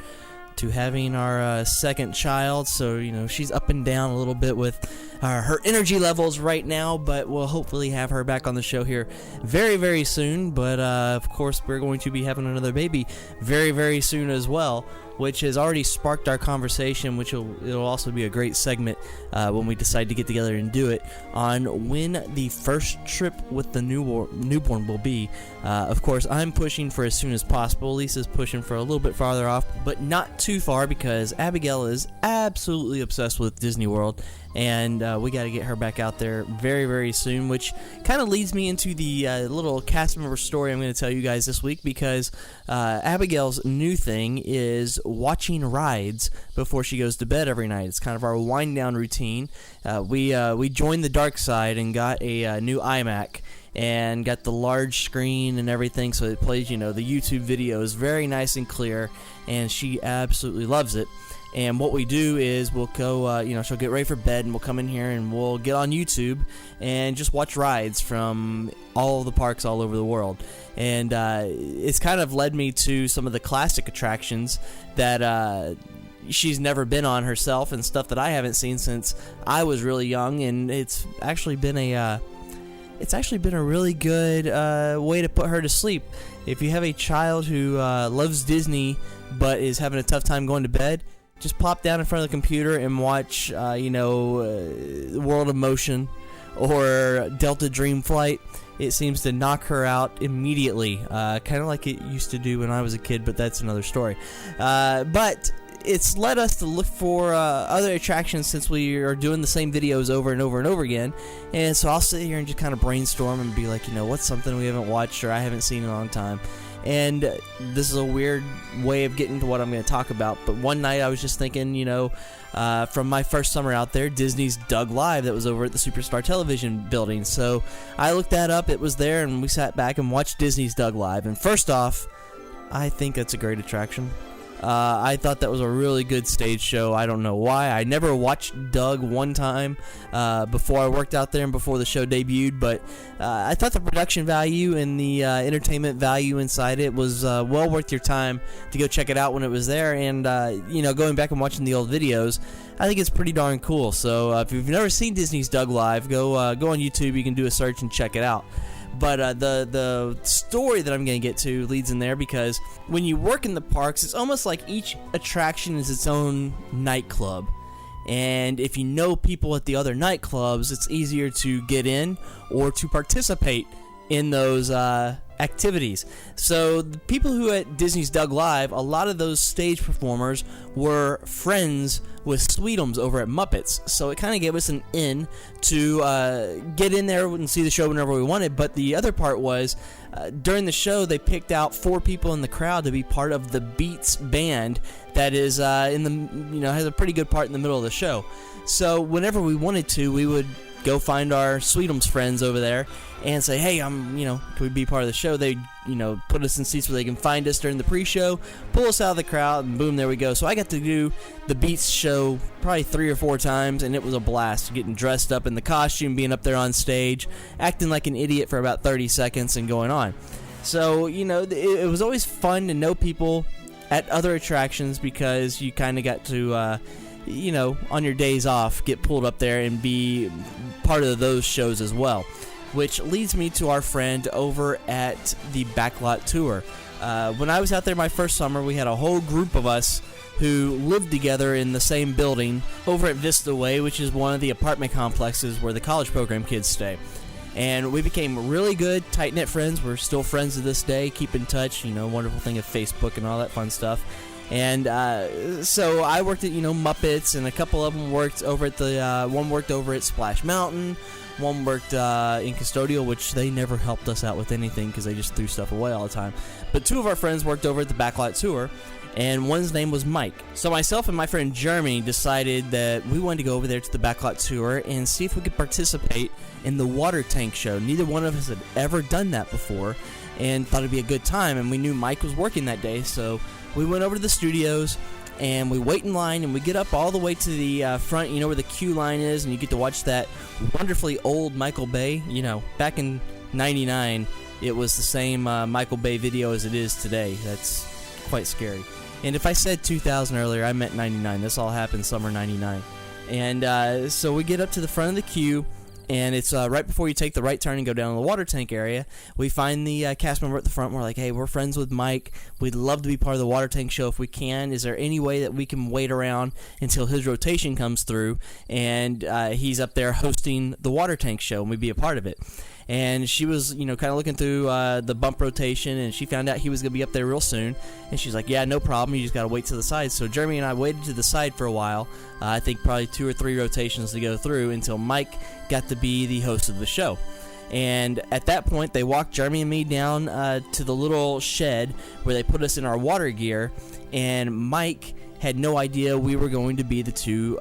Speaker 2: to having our second child, so she's up and down a little bit with her energy levels right now, but we'll hopefully have her back on the show here very, very soon. But of course, we're going to be having another baby very, very soon as well, which has already sparked our conversation, which it'll also be a great segment when we decide to get together and do it, on when the first trip with the newborn will be. Of course, I'm pushing for as soon as possible. Lisa's pushing for a little bit farther off, but not too far, because Abigail is absolutely obsessed with Disney World, and we got to get her back out there very, very soon, which kind of leads me into the little cast member story I'm going to tell you guys this week, because Abigail's new thing is watching rides before she goes to bed every night. It's kind of our wind-down routine. We joined the dark side and got a new iMac, and got the large screen and everything, so it plays, the YouTube videos very nice and clear, and she absolutely loves it. And what we do is we'll go, she'll get ready for bed, and we'll come in here and we'll get on YouTube and just watch rides from all of the parks all over the world. And it's kind of led me to some of the classic attractions that she's never been on herself, and stuff that I haven't seen since I was really young. And it's actually been a really good way to put her to sleep. If you have a child who loves Disney but is having a tough time going to bed, just plop down in front of the computer and watch, World of Motion or Delta Dream Flight. It seems to knock her out immediately, kind of like it used to do when I was a kid, but that's another story. But it's led us to look for other attractions, since we are doing the same videos over and over and over again. And so I'll sit here and just kind of brainstorm and be like, what's something we haven't watched or I haven't seen in a long time. And this is a weird way of getting to what I'm going to talk about. But one night I was just thinking, from my first summer out there, Disney's Doug Live that was over at the Superstar Television building. So I looked that up. It was there, and we sat back and watched Disney's Doug Live. And first off, I think that's a great attraction. I thought that was a really good stage show. I don't know why. I never watched Doug one time before I worked out there and before the show debuted, but I thought the production value and the entertainment value inside it was well worth your time to go check it out when it was there. And going back and watching the old videos, I think it's pretty darn cool. So if you've never seen Disney's Doug Live, go on YouTube. You can do a search and check it out. But the story that I'm going to get to leads in there, because when you work in the parks, it's almost like each attraction is its own nightclub. And if you know people at the other nightclubs, it's easier to get in or to participate in those activities. So the people who at Disney's Doug Live, a lot of those stage performers were friends with Sweetums over at Muppets, so it kind of gave us an in to get in there and see the show whenever we wanted. But the other part was, during the show, they picked out 4 people in the crowd to be part of the Beats band that is has a pretty good part in the middle of the show. So whenever we wanted to, we would go find our Sweetums friends over there and say, hey, can we be part of the show? They, put us in seats where they can find us during the pre-show, pull us out of the crowd, and boom, there we go. So I got to do the Beats show probably 3 or 4 times, and it was a blast, getting dressed up in the costume, being up there on stage, acting like an idiot for about 30 seconds and going on. So, it was always fun to know people at other attractions, because you kind of got to, on your days off, get pulled up there and be part of those shows as well. Which leads me to our friend over at the Backlot Tour. When I was out there my first summer, we had a whole group of us who lived together in the same building over at Vista Way, which is one of the apartment complexes where the college program kids stay. And we became really good, tight-knit friends. We're still friends to this day, keep in touch, wonderful thing of Facebook and all that fun stuff. And so I worked at, Muppets, and a couple of them worked over at one worked over at Splash Mountain, one worked in Custodial, which they never helped us out with anything because they just threw stuff away all the time. But two of our friends worked over at the Backlot Tour, and one's name was Mike. So myself and my friend Jeremy decided that we wanted to go over there to the Backlot Tour and see if we could participate in the water tank show. Neither one of us had ever done that before and thought it'd be a good time, and we knew Mike was working that day, so we went over to the studios and we wait in line, and we get up all the way to the front, where the queue line is, and you get to watch that wonderfully old Michael Bay. Back in 99, it was the same Michael Bay video as it is today. That's quite scary. And if I said 2000 earlier, I meant 99. This all happened summer 99. And so we get up to the front of the queue, and it's right before you take the right turn and go down to the water tank area. We find the cast member at the front. We're like, hey, we're friends with Mike. We'd love to be part of the water tank show if we can. Is there any way that we can wait around until his rotation comes through and he's up there hosting the water tank show and we'd be a part of it? And she was, kind of looking through the bump rotation, and she found out he was going to be up there real soon. And she's like, yeah, no problem. You just got to wait to the side. So Jeremy and I waited to the side for a while. I think probably 2 or 3 rotations to go through until Mike got to be the host of the show. And at that point, they walked Jeremy and me down to the little shed where they put us in our water gear. And Mike had no idea we were going to be the 2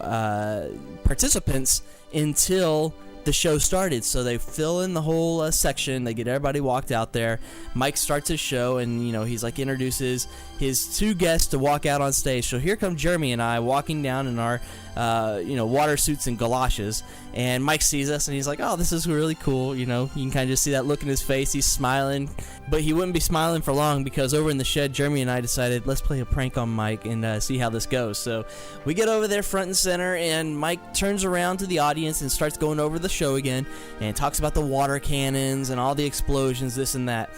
Speaker 2: participants until the show started. So they fill in the whole section, they get everybody walked out there. Mike starts his show, and he's like introduces his 2 guests to walk out on stage. So here come Jeremy and I walking down in our water suits and galoshes, and Mike sees us and he's like, oh, this is really cool. You can kind of just see that look in his face. He's smiling, but he wouldn't be smiling for long, because over in the shed, Jeremy and I decided, let's play a prank on Mike and see how this goes. So we get over there front and center, and Mike turns around to the audience and starts going over the show again and talks about the water cannons and all the explosions, this and that.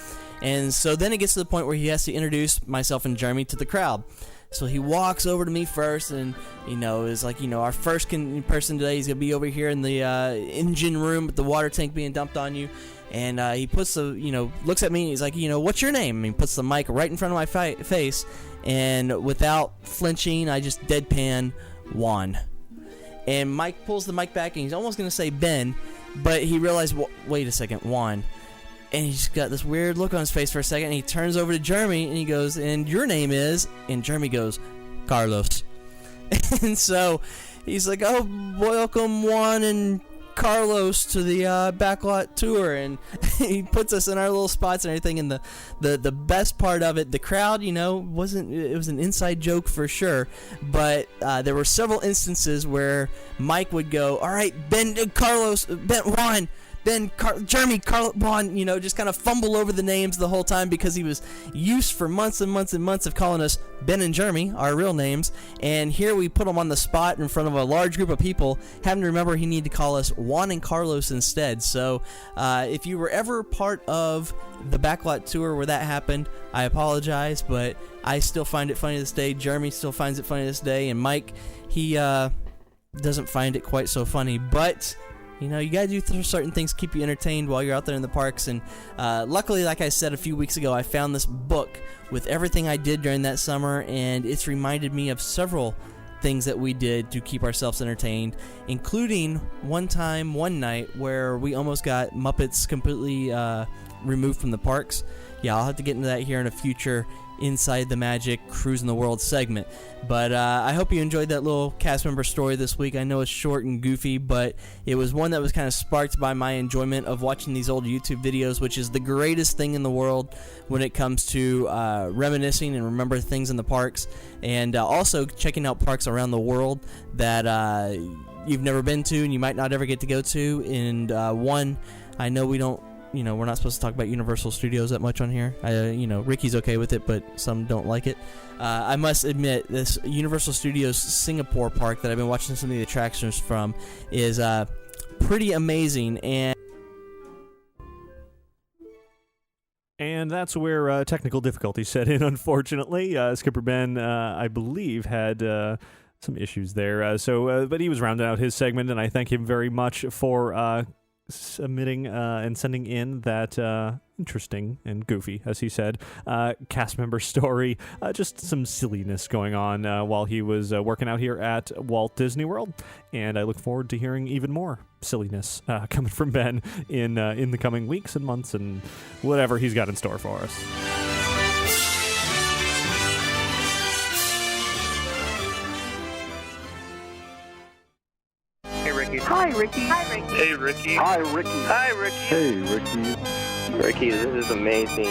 Speaker 2: And so then it gets to the point where he has to introduce myself and Jeremy to the crowd. So he walks over to me first, and is like, our first person today is gonna be over here in the engine room with the water tank being dumped on you. And he puts looks at me and he's like, what's your name? And he puts the mic right in front of my face, and without flinching, I just deadpan Juan. And Mike pulls the mic back, and he's almost gonna say Ben, but he realized, wait a second, Juan. And he's got this weird look on his face for a second, and he turns over to Jeremy, and he goes, and your name is? And Jeremy goes, Carlos. And so he's like, oh, welcome Juan and Carlos to the Backlot Tour. And he puts us in our little spots and everything. And the best part of it, the crowd, it was an inside joke for sure, but there were several instances where Mike would go, all right, Ben, Carlos, Ben, Juan, Ben, Jeremy, Juan, just kind of fumble over the names the whole time, because he was used for months and months and months of calling us Ben and Jeremy, our real names. And here we put him on the spot in front of a large group of people, having to remember he needed to call us Juan and Carlos instead. So if you were ever part of the Backlot Tour where that happened, I apologize, but I still find it funny to this day. Jeremy still finds it funny to this day. And Mike, he doesn't find it quite so funny, but you gotta do certain things to keep you entertained while you're out there in the parks. And luckily, like I said a few weeks ago, I found this book with everything I did during that summer, and it's reminded me of several things that we did to keep ourselves entertained, including one night where we almost got Muppets completely removed from the parks. Yeah, I'll have to get into that here in a future Inside the Magic Cruising the World segment. But I hope you enjoyed that little cast member story this week. I know it's short and goofy, but it was one that was kind of sparked by my enjoyment of watching these old YouTube videos, which is the greatest thing in the world when it comes to reminiscing and remember things in the parks, and also checking out parks around the world that you've never been to and you might not ever get to go to. And one, I know we don't, we're not supposed to talk about Universal Studios that much on here. Ricky's okay with it, but some don't like it. I must admit, this Universal Studios Singapore park that I've been watching some of the attractions from is pretty amazing. And
Speaker 1: And that's where technical difficulties set in, unfortunately. Skipper Ben, I believe, had some issues there. But he was rounding out his segment, and I thank him very much for submitting and sending in that interesting and goofy, as he said, cast member story. Just some silliness going on while he was working out here at Walt Disney World. And I look forward to hearing even more silliness coming from Ben in the coming weeks and months and whatever he's got in store for us.
Speaker 3: Hi, Ricky.
Speaker 4: Hi, Ricky.
Speaker 3: Hey, Ricky.
Speaker 4: Hi, Ricky.
Speaker 3: Hi, Ricky.
Speaker 4: Hey, Ricky.
Speaker 3: Ricky, this is amazing.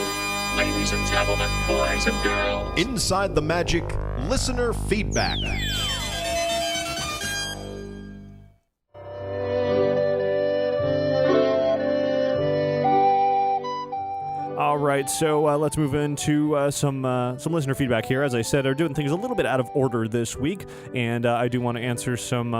Speaker 5: Ladies and gentlemen, boys and girls.
Speaker 6: Inside the Magic Listener Feedback.
Speaker 1: All right, so let's move into some listener feedback here. As I said, we're doing things a little bit out of order this week, and I do want to answer some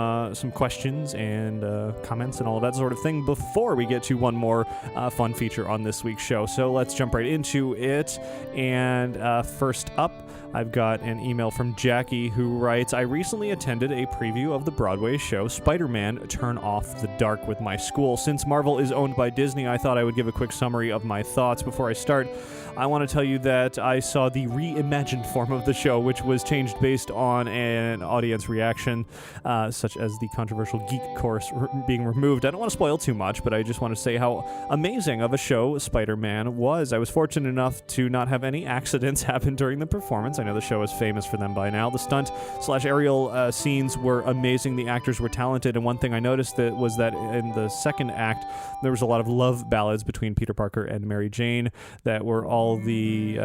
Speaker 1: questions and comments and all of that sort of thing before we get to one more fun feature on this week's show. So let's jump right into it. And first up, I've got an email from Jackie who writes, I recently attended a preview of the Broadway show Spider-Man Turn Off the Dark with my school. Since Marvel is owned by Disney, I thought I would give a quick summary of my thoughts. Before I start, I want to tell you that I saw the reimagined form of the show, which was changed based on an audience reaction, such as the controversial geek course being removed. I don't want to spoil too much, but I just want to say how amazing of a show Spider-Man was. I was fortunate enough to not have any accidents happen during the performance. I know the show is famous for them by now. The stunt/aerial scenes were amazing. The actors were talented, and one thing I noticed was that in the second act, there was a lot of love ballads between Peter Parker and Mary Jane that were all the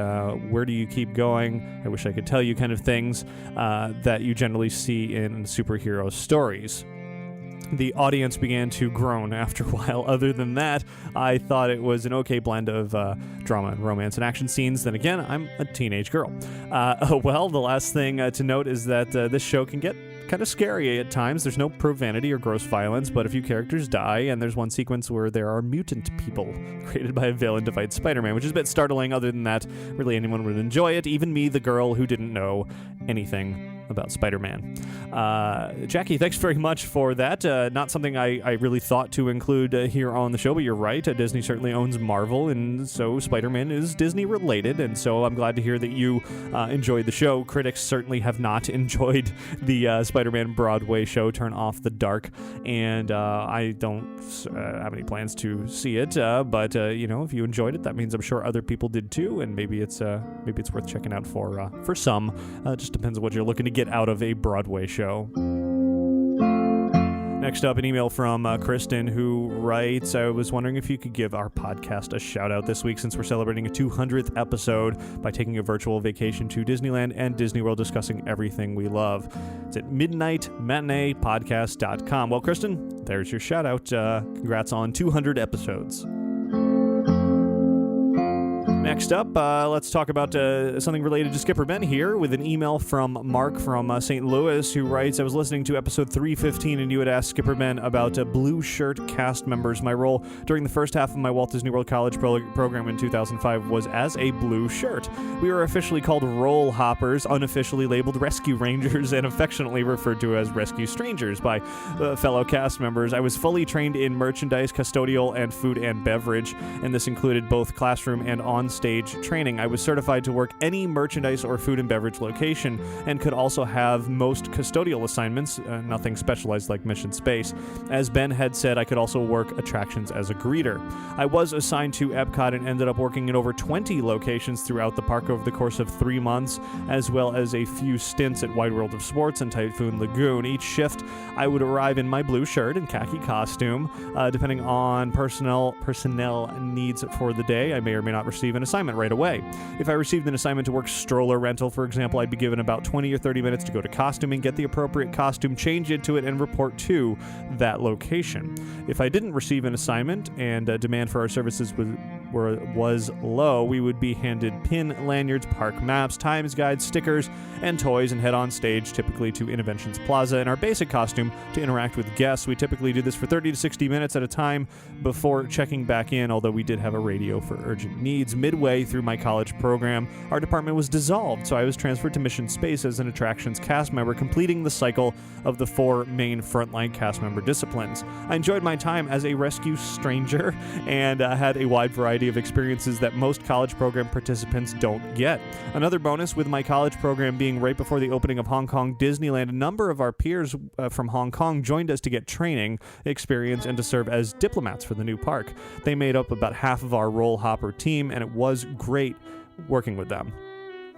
Speaker 1: where do you keep going, I wish I could tell you kind of things that you generally see in superhero stories. The audience began to groan after a while. Other than that, I thought it was an okay blend of drama and romance and action scenes. Then again, I'm a teenage girl. Well, the last thing to note is that this show can get kind of scary at times. There's no profanity or gross violence, but a few characters die, and there's one sequence where there are mutant people created by a villain to fight Spider-Man, which is a bit startling. Other than that, really anyone would enjoy it, even me, the girl who didn't know anything about Spider-Man. Jackie, thanks very much for that. Not something I really thought to include here on the show, but you're right. Disney certainly owns Marvel, and so Spider-Man is Disney-related, and so I'm glad to hear that you enjoyed the show. Critics certainly have not enjoyed the Spider-Man Broadway show, Turn Off the Dark, and I don't have any plans to see it, but if you enjoyed it, that means I'm sure other people did too, and maybe it's worth checking out for some. Just depends on what you're looking to get out of a Broadway show. Next up, an email from Kristen, who writes, I was wondering if you could give our podcast a shout-out this week since we're celebrating a 200th episode by taking a virtual vacation to Disneyland and Disney World discussing everything we love. It's at midnightmatinepodcast.com. Well, Kristen, there's your shout-out. Congrats on 200 episodes. Next up, let's talk about something related to Skipper Ben here with an email from Mark from St. Louis, who writes, I was listening to episode 315 and you had asked Skipper Ben about blue shirt cast members. My role during the first half of my Walt Disney World College program in 2005 was as a blue shirt. We were officially called roll hoppers, unofficially labeled rescue rangers, and affectionately referred to as rescue strangers by fellow cast members. I was fully trained in merchandise, custodial, and food and beverage, and this included both classroom and on-stage training. I was certified to work any merchandise or food and beverage location and could also have most custodial assignments, nothing specialized like Mission Space. As Ben had said, I could also work attractions as a greeter. I was assigned to Epcot and ended up working in over 20 locations throughout the park over the course of 3 months, as well as a few stints at Wide World of Sports and Typhoon Lagoon. Each shift, I would arrive in my blue shirt and khaki costume. Depending on personnel needs for the day, I may or may not receive an assignment right away. If I received an assignment to work stroller rental, for example, I'd be given about 20 or 30 minutes to go to costuming, get the appropriate costume, change into it, and report to that location. If I didn't receive an assignment and demand for our services was low, we would be handed pin lanyards, park maps, times guides, stickers, and toys and head on stage, typically to Interventions Plaza, in our basic costume to interact with guests. We typically do this for 30 to 60 minutes at a time before checking back in, although we did have a radio for urgent needs. midway through my college program, our department was dissolved, so I was transferred to Mission Space as an attractions cast member, completing the cycle of the 4 main frontline cast member disciplines. I enjoyed my time as a rescue stranger and had a wide variety of experiences that most college program participants don't get. Another bonus with my college program being right before the opening of Hong Kong Disneyland, a number of our peers from Hong Kong joined us to get training, experience, and to serve as diplomats for the new park. They made up about half of our roll hopper team, and it was great working with them.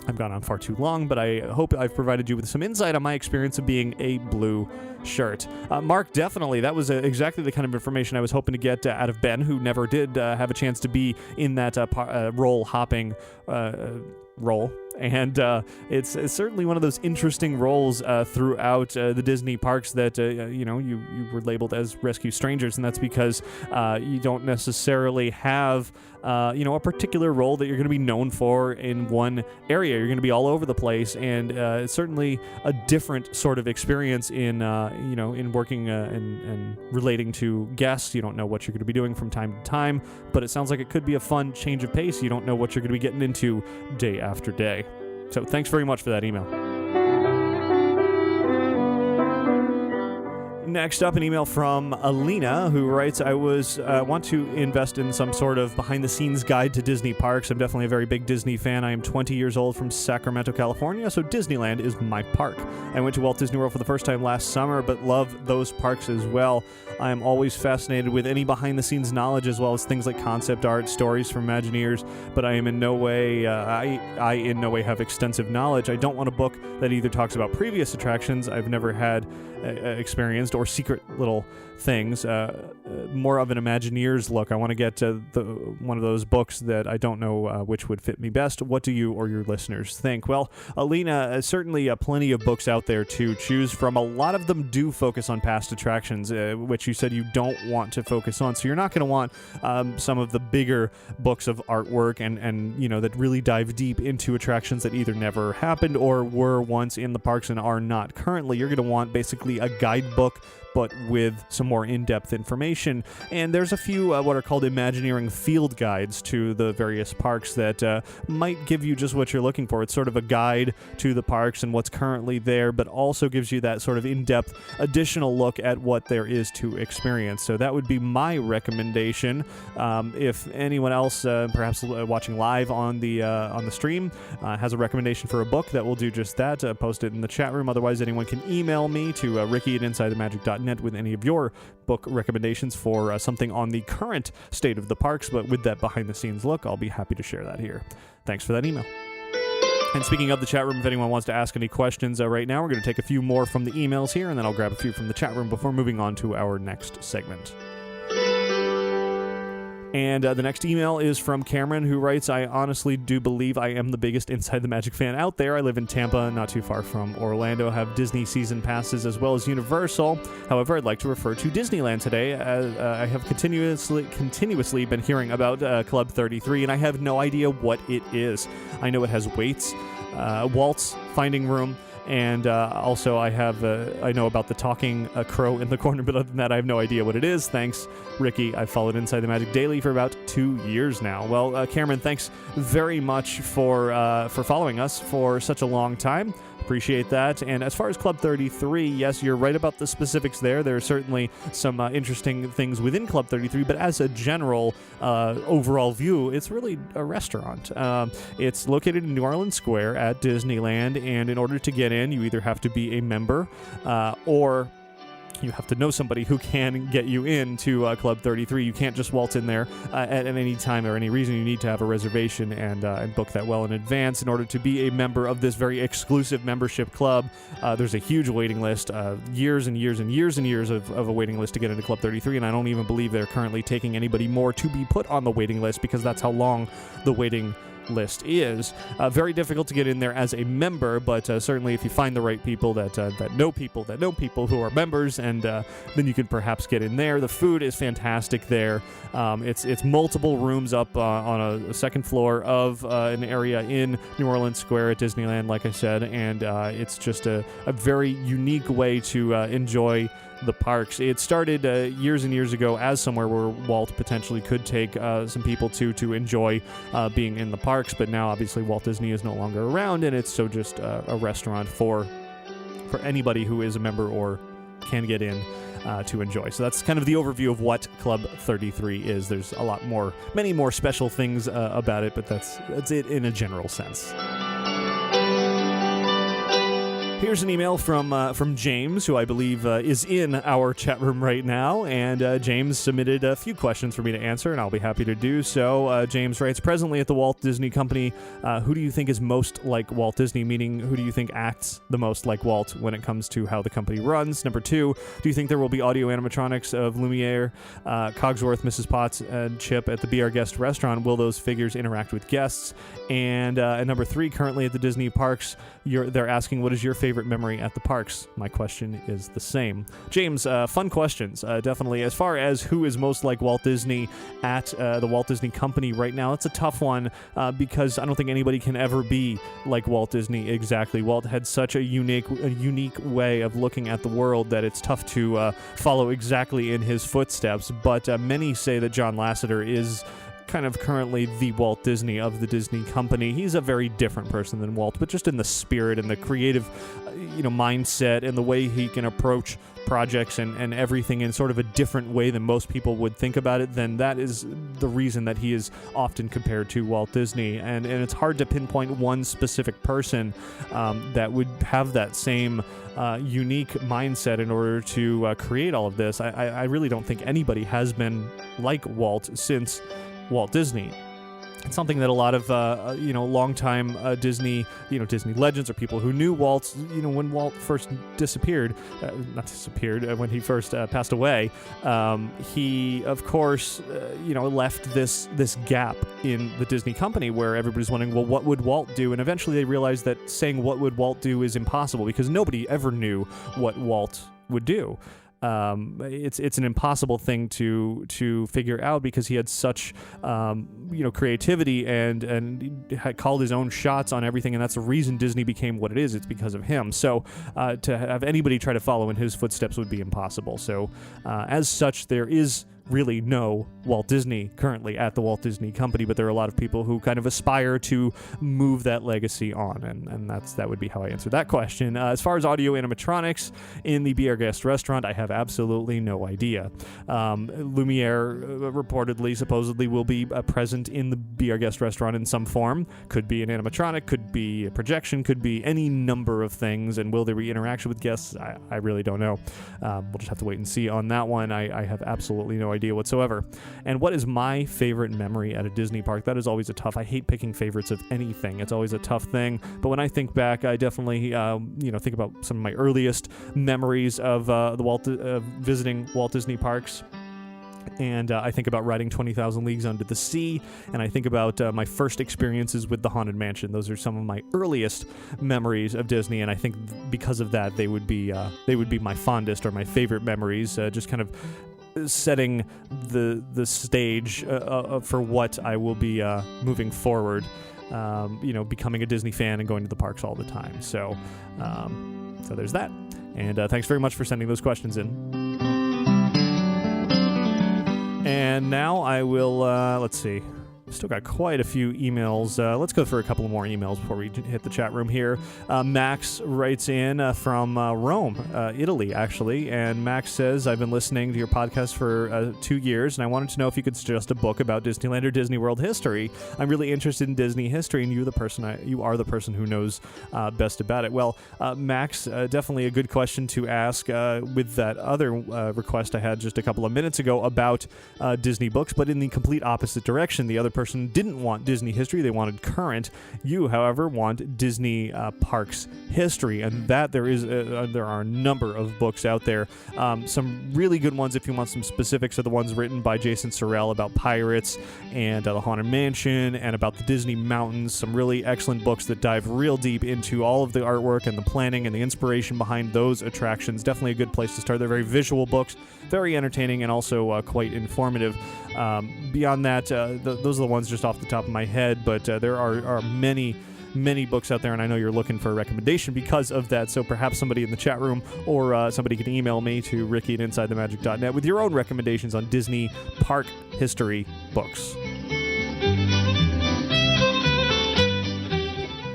Speaker 1: I've gone on far too long, but I hope I've provided you with some insight on my experience of being a blue shirt. Mark, definitely, that was exactly the kind of information I was hoping to get out of Ben, who never did have a chance to be in that roll hopping role. And it's certainly one of those interesting roles throughout the Disney parks that, you were labeled as rescue strangers, and that's because you don't necessarily have, a particular role that you're going to be known for in one area. You're going to be all over the place, and it's certainly a different sort of experience in working and relating to guests. You don't know what you're going to be doing from time to time, but it sounds like it could be a fun change of pace. You don't know what you're going to be getting into day after day. So thanks very much for that email. Next up, an email from Alina, who writes, I want to invest in some sort of behind-the-scenes guide to Disney parks. I'm definitely a very big Disney fan. I am 20 years old from Sacramento, California, so Disneyland is my park. I went to Walt Disney World for the first time last summer, but love those parks as well. I am always fascinated with any behind-the-scenes knowledge, as well as things like concept art, stories from Imagineers, but I am in no way, I in no way have extensive knowledge. I don't want a book that either talks about previous attractions I've never had experienced or secret little things, more of an Imagineers look. I want to get one of those books that I don't know which would fit me best. What do you or your listeners think? Well, Alina, certainly plenty of books out there to choose from. A lot of them do focus on past attractions, which you said you don't want to focus on. So you're not going to want some of the bigger books of artwork and that really dive deep into attractions that either never happened or were once in the parks and are not currently. You're going to want basically a guidebook, but with some more in-depth information. And there's a few what are called Imagineering field guides to the various parks that might give you just what you're looking for. It's sort of a guide to the parks and what's currently there, but also gives you that sort of in-depth additional look at what there is to experience. So that would be my recommendation. If anyone else, perhaps watching live on the stream, has a recommendation for a book that will do just that, post it in the chat room. Otherwise, anyone can email me to ricky@insidethemagic.net with any of your book recommendations for something on the current state of the parks, but with that behind-the-scenes look, I'll be happy to share that here. Thanks for that email. And speaking of the chat room, if anyone wants to ask any questions right now, we're going to take a few more from the emails here, and then I'll grab a few from the chat room before moving on to our next segment. And the next email is from Cameron, who writes, I honestly do believe I am the biggest Inside the Magic fan out there. I live in Tampa, not too far from Orlando, have Disney season passes as well as Universal. However, I'd like to refer to Disneyland today. I have continuously been hearing about Club 33, and I have no idea what it is. I know it has waits, Walt's Finding Room, and also I know about the talking crow in the corner, but other than that, I have no idea what it is. Thanks, Ricky. I've followed Inside the Magic daily for about 2 years now. Well, Cameron, thanks very much for following us for such a long time. Appreciate that. And as far as Club 33, yes, you're right about the specifics there. There are certainly some interesting things within Club 33, but as a general overall view, it's really a restaurant. It's located in New Orleans Square at Disneyland, and in order to get in, you either have to be a member or you have to know somebody who can get you into Club 33. You can't just waltz in there at any time or any reason. You need to have a reservation and book that well in advance in order to be a member of this very exclusive membership club. There's a huge waiting list, years and years and years and years of a waiting list to get into Club 33, and I don't even believe they're currently taking anybody more to be put on the waiting list because that's how long the waiting list is. Very difficult to get in there as a member, but certainly if you find the right people that know people who are members, and then you can perhaps get in there. The food is fantastic there. It's multiple rooms up on a second floor of an area in New Orleans Square at Disneyland, like I said, and it's just a very unique way to enjoy the parks. It started years and years ago as somewhere where Walt potentially could take some people to enjoy being in the parks, but now obviously Walt Disney is no longer around, and it's so just a restaurant for anybody who is a member or can get in to enjoy. So that's kind of the overview of what Club 33 is. There's a lot more, many more special things about it, but that's it in a general sense. Here's an email from James, who I believe is in our chat room right now, and James submitted a few questions for me to answer, and I'll be happy to do so. James writes, presently at the Walt Disney Company, who do you think is most like Walt Disney, meaning who do you think acts the most like Walt when it comes to how the company runs? Number 2, do you think there will be audio animatronics of Lumiere, Cogsworth, Mrs. Potts, and Chip at the Be Our Guest restaurant? Will those figures interact with guests? And number 3, currently at the Disney parks, they're asking, what is your favorite memory at the parks? My question is the same. James, fun questions, definitely. As far as who is most like Walt Disney at the Walt Disney Company right now, it's a tough one because I don't think anybody can ever be like Walt Disney exactly. Walt had such a unique way of looking at the world that it's tough to follow exactly in his footsteps, but many say that John Lasseter is kind of currently the Walt Disney of the Disney Company. He's a very different person than Walt, but just in the spirit and the creative, mindset and the way he can approach projects and everything in sort of a different way than most people would think about it, then that is the reason that he is often compared to Walt Disney. And it's hard to pinpoint one specific person that would have that same unique mindset in order to create all of this. I really don't think anybody has been like Walt since Walt Disney. It's something that a lot of, longtime Disney legends or people who knew Walt, when Walt first when he first passed away, he, of course, left this gap in the Disney Company where everybody's wondering, well, what would Walt do? And eventually they realized that saying what would Walt do is impossible because nobody ever knew what Walt would do. It's an impossible thing to figure out because he had such creativity and had called his own shots on everything, and that's the reason Disney became what it is. It's because of him. So to have anybody try to follow in his footsteps would be impossible. So as such, there is really no Walt Disney currently at the Walt Disney Company, but there are a lot of people who kind of aspire to move that legacy on, and that would be how I answer that question. As far as audio animatronics in the Be Our Guest restaurant, I have absolutely no idea. Lumiere supposedly will be present in the Be Our Guest restaurant in some form. Could be an animatronic, could be a projection, could be any number of things, and will there be interaction with guests? I really don't know. We'll just have to wait and see on that one. I have absolutely no idea whatsoever. And what is my favorite memory at a Disney park? That is always I hate picking favorites of anything. It's always a tough thing. But when I think back, I definitely, think about some of my earliest memories of visiting Walt Disney parks. And I think about riding 20,000 Leagues Under the Sea, and I think about my first experiences with the Haunted Mansion. Those are some of my earliest memories of Disney, and I think because of that, they would be my fondest or my favorite memories. Just kind of setting the stage for what I will be moving forward. Becoming a Disney fan and going to the parks all the time. So there's that. And thanks very much for sending those questions in. And now I will, let's see. Still got quite a few emails. Let's go through a couple more emails before we hit the chat room here. Max writes in from Rome, Italy, actually. And Max says, I've been listening to your podcast for 2 years, and I wanted to know if you could suggest a book about Disneyland or Disney World history. I'm really interested in Disney history, and you are the person who knows best about it. Well, Max, definitely a good question to ask with that other request I had just a couple of minutes ago about Disney books, but in the complete opposite direction. The other person person didn't want Disney history, they wanted current. You, however, want Disney parks history, and that there are a number of books out there. Some really good ones, if you want some specifics, are the ones written by Jason Sorrell about pirates and the Haunted Mansion and about the Disney Mountains. Some really excellent books that dive real deep into all of the artwork and the planning and the inspiration behind those attractions. Definitely a good place to start. They're very visual books, very entertaining, and also quite informative. Beyond that, those are the ones just off the top of my head, but there are many books out there, and I know you're looking for a recommendation because of that, so perhaps somebody in the chat room or somebody can email me to ricky@insidethemagic.net with your own recommendations on Disney park history books.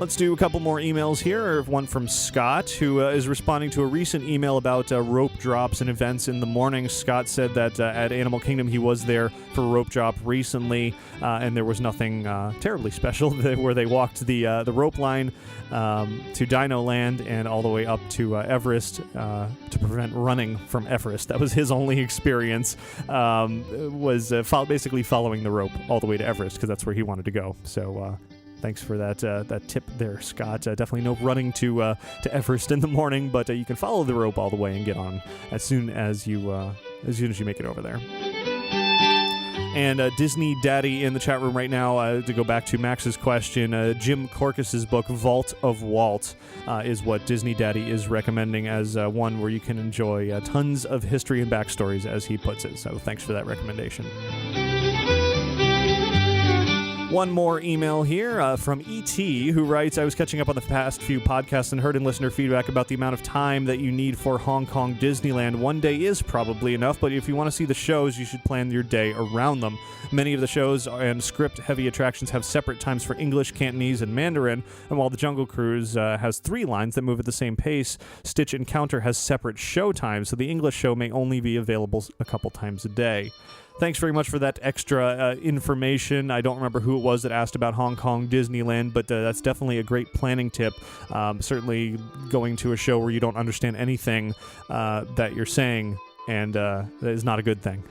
Speaker 1: Let's do a couple more emails here. One from Scott, who is responding to a recent email about rope drops and events in the morning. Scott said that at Animal Kingdom he was there for a rope drop recently, and there was nothing terribly special where they walked the rope line to Dino Land and all the way up to Everest to prevent running from Everest. That was his only experience, was basically following the rope all the way to Everest because that's where he wanted to go. So thanks for that tip there, Scott. Definitely no running to Everest in the morning, but you can follow the rope all the way and get on as soon as you make it over there. And Disney Daddy in the chat room right now, to go back to Max's question, Jim Korkis's book, Vault of Walt, is what Disney Daddy is recommending as one where you can enjoy tons of history and backstories, as he puts it. So thanks for that recommendation. One more email here from E.T., who writes, I was catching up on the past few podcasts and heard in listener feedback about the amount of time that you need for Hong Kong Disneyland. One day is probably enough, but if you want to see the shows, you should plan your day around them. Many of the shows and script-heavy attractions have separate times for English, Cantonese, and Mandarin, and while the Jungle Cruise has 3 lines that move at the same pace, Stitch Encounter has separate show times, so the English show may only be available a couple times a day. Thanks very much for that extra information. I don't remember who it was that asked about Hong Kong Disneyland, but that's definitely a great planning tip. Certainly going to a show where you don't understand anything that you're saying, and that is not a good thing.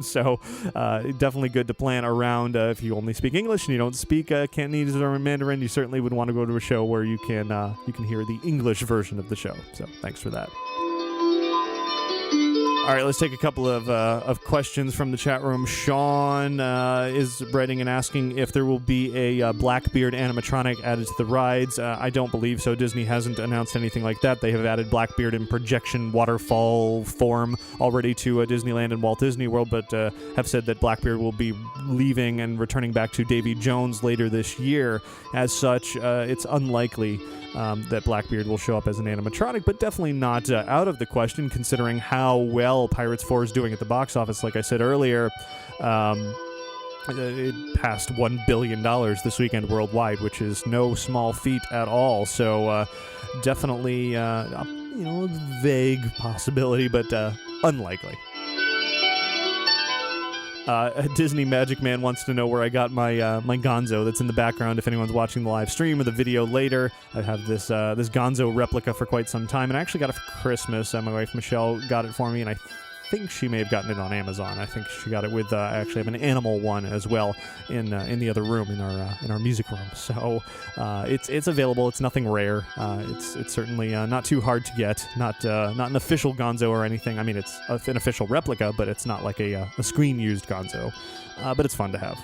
Speaker 1: So definitely good to plan around. If you only speak English and you don't speak Cantonese or Mandarin, you certainly would want to go to a show where you can hear the English version of the show. So thanks for that. All right, let's take a couple of questions from the chat room. Sean is writing and asking if there will be a Blackbeard animatronic added to the rides. I don't believe so. Disney hasn't announced anything like that. They have added Blackbeard in projection waterfall form already to Disneyland and Walt Disney World, but have said that Blackbeard will be leaving and returning back to Davy Jones later this year. As such, it's unlikely that Blackbeard will show up as an animatronic, but definitely not out of the question considering how well Pirates 4 is doing at the box office. Like I said earlier, it passed $1 billion this weekend worldwide, which is no small feat at all. So definitely a vague possibility, but unlikely. Disney Magic Man wants to know where I got my my Gonzo that's in the background. If anyone's watching the live stream or the video later, I have this Gonzo replica for quite some time, and I actually got it for Christmas. My wife Michelle got it for me, and I think she may have gotten it on Amazon. I think she got it with I actually have an animal one as well in the other room in our music room. So it's available. It's nothing rare. It's certainly not too hard to get. Not an official Gonzo or anything. I mean, it's an official replica, but it's not like a screen used Gonzo. But it's fun to have.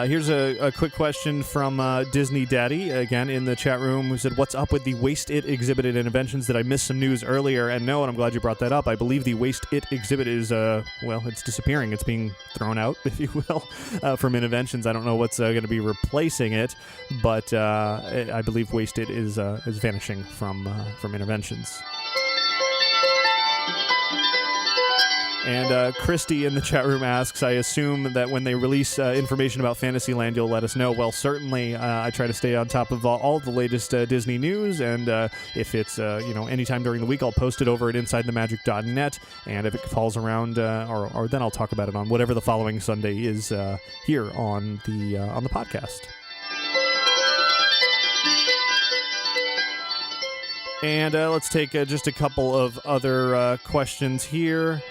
Speaker 1: Here's a quick question from Disney Daddy, again in the chat room, who said, what's up with the Waste It exhibit at Inventions? Did I miss some news earlier? And no, and I'm glad you brought that up. I believe the Waste It exhibit is, it's disappearing. It's being thrown out, if you will, from Inventions. I don't know what's going to be replacing it, but I believe Waste It is vanishing from Interventions. And Christy in the chat room asks, I assume that when they release information about Fantasyland, you'll let us know. Well, certainly, I try to stay on top of all the latest Disney news, and if it's, anytime during the week, I'll post it over at InsideTheMagic.net, and if it falls around, or then I'll talk about it on whatever the following Sunday is here on the podcast. And let's take just a couple of other questions here.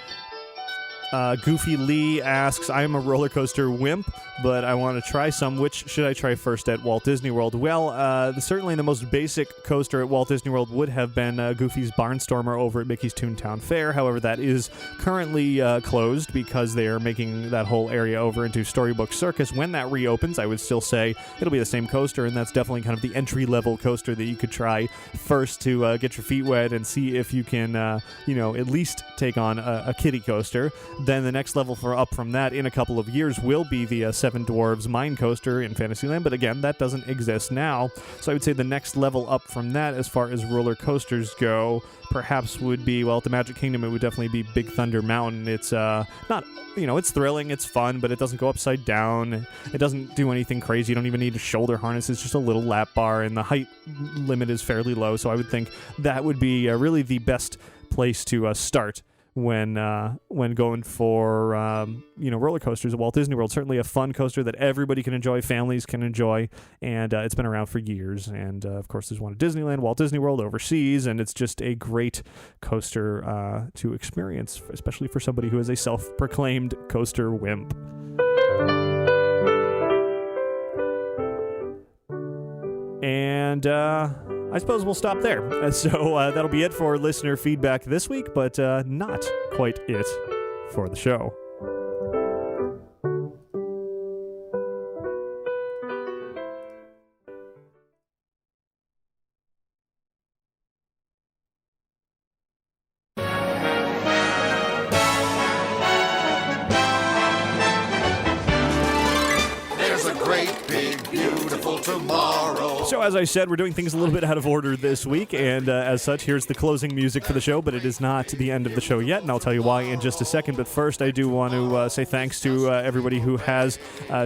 Speaker 1: Goofy Lee asks, I am a roller coaster wimp, but I want to try some. Which should I try first at Walt Disney World? Well, certainly the most basic coaster at Walt Disney World would have been Goofy's Barnstormer over at Mickey's Toontown Fair. However, that is currently closed because they are making that whole area over into Storybook Circus. When that reopens, I would still say it'll be the same coaster, and that's definitely kind of the entry-level coaster that you could try first to get your feet wet and see if you can, at least take on a kiddie coaster. Then the next level up from that in a couple of years will be the Seven Dwarves Mine Coaster in Fantasyland, but again, that doesn't exist now. So I would say the next level up from that as far as roller coasters go perhaps would be, well, at the Magic Kingdom, it would definitely be Big Thunder Mountain. It's not, it's thrilling, it's fun, but it doesn't go upside down. It doesn't do anything crazy. You don't even need a shoulder harness. It's just a little lap bar, and the height limit is fairly low. So I would think that would be really the best place to start when going for roller coasters at Walt Disney World. Certainly a fun coaster that everybody can enjoy, families can enjoy, and it's been around for years. And of course, there's one at Disneyland, Walt Disney World, overseas, and it's just a great coaster to experience, especially for somebody who is a self-proclaimed coaster wimp. And I suppose we'll stop there. So that'll be it for listener feedback this week, but not quite it for the show.
Speaker 6: There's a great, big, beautiful tomorrow.
Speaker 1: So as I said, we're doing things a little bit out of order this week, and as such, here's the closing music for the show, but it is not the end of the show yet, and I'll tell you why in just a second. But first, I do want to say thanks to everybody who has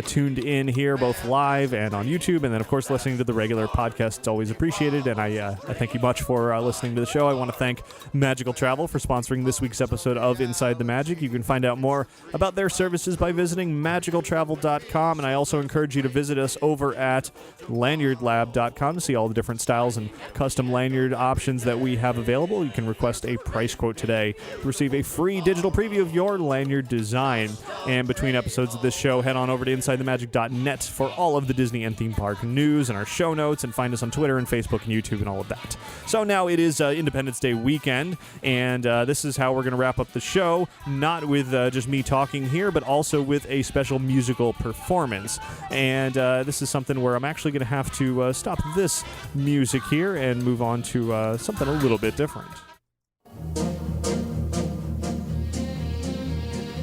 Speaker 1: tuned in here, both live and on YouTube, and then, of course, listening to the regular podcast. It's always appreciated, and I thank you much for listening to the show. I want to thank Magical Travel for sponsoring this week's episode of Inside the Magic. You can find out more about their services by visiting magicaltravel.com, and I also encourage you to visit us over at lanyardlab.com to see all the different styles and custom lanyard options that we have available. You can request a price quote today to receive a free digital preview of your lanyard design. And between episodes of this show, head on over to InsideTheMagic.net for all of the Disney and theme park news and our show notes, and find us on Twitter and Facebook and YouTube and all of that. So now it is Independence Day weekend, and this is how we're going to wrap up the show, not with just me talking here, but also with a special musical performance. And this is something where I'm actually going to have to stop this music here and move on to something a little bit different.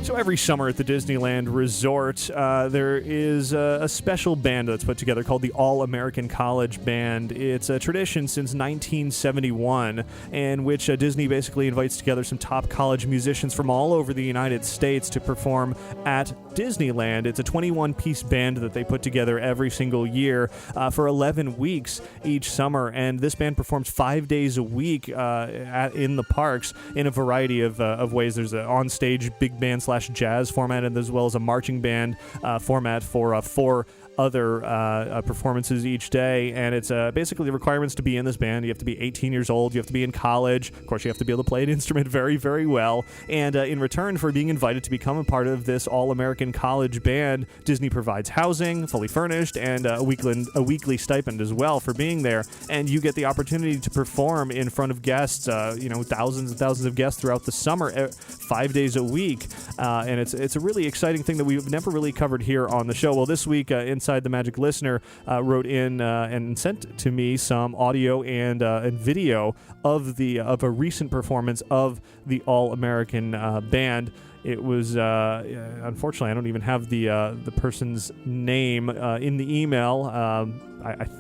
Speaker 1: So every summer at the Disneyland Resort, there is a special band that's put together called the All-American College Band. It's a tradition since 1971, in which Disney basically invites together some top college musicians from all over the United States to perform at Disneyland. It's a 21-piece band that they put together every single year for 11 weeks each summer, and this band performs 5 days a week in the parks in a variety of ways. There's an on-stage big band / jazz format, and as well as a marching band format for 4 other performances each day, and it's basically the requirements to be in this band. You have to be 18 years old, you have to be in college, of course you have to be able to play an instrument very, very well, and in return for being invited to become a part of this All-American College Band, Disney provides housing, fully furnished, and a weekly stipend as well for being there, and you get the opportunity to perform in front of guests, thousands and thousands of guests throughout the summer, 5 days a week, and it's a really exciting thing that we've never really covered here on the show. Well, this week, Inside the Magic listener wrote in and sent to me some audio and video of a recent performance of the All-American Band. It was unfortunately I don't even have the person's name in the email.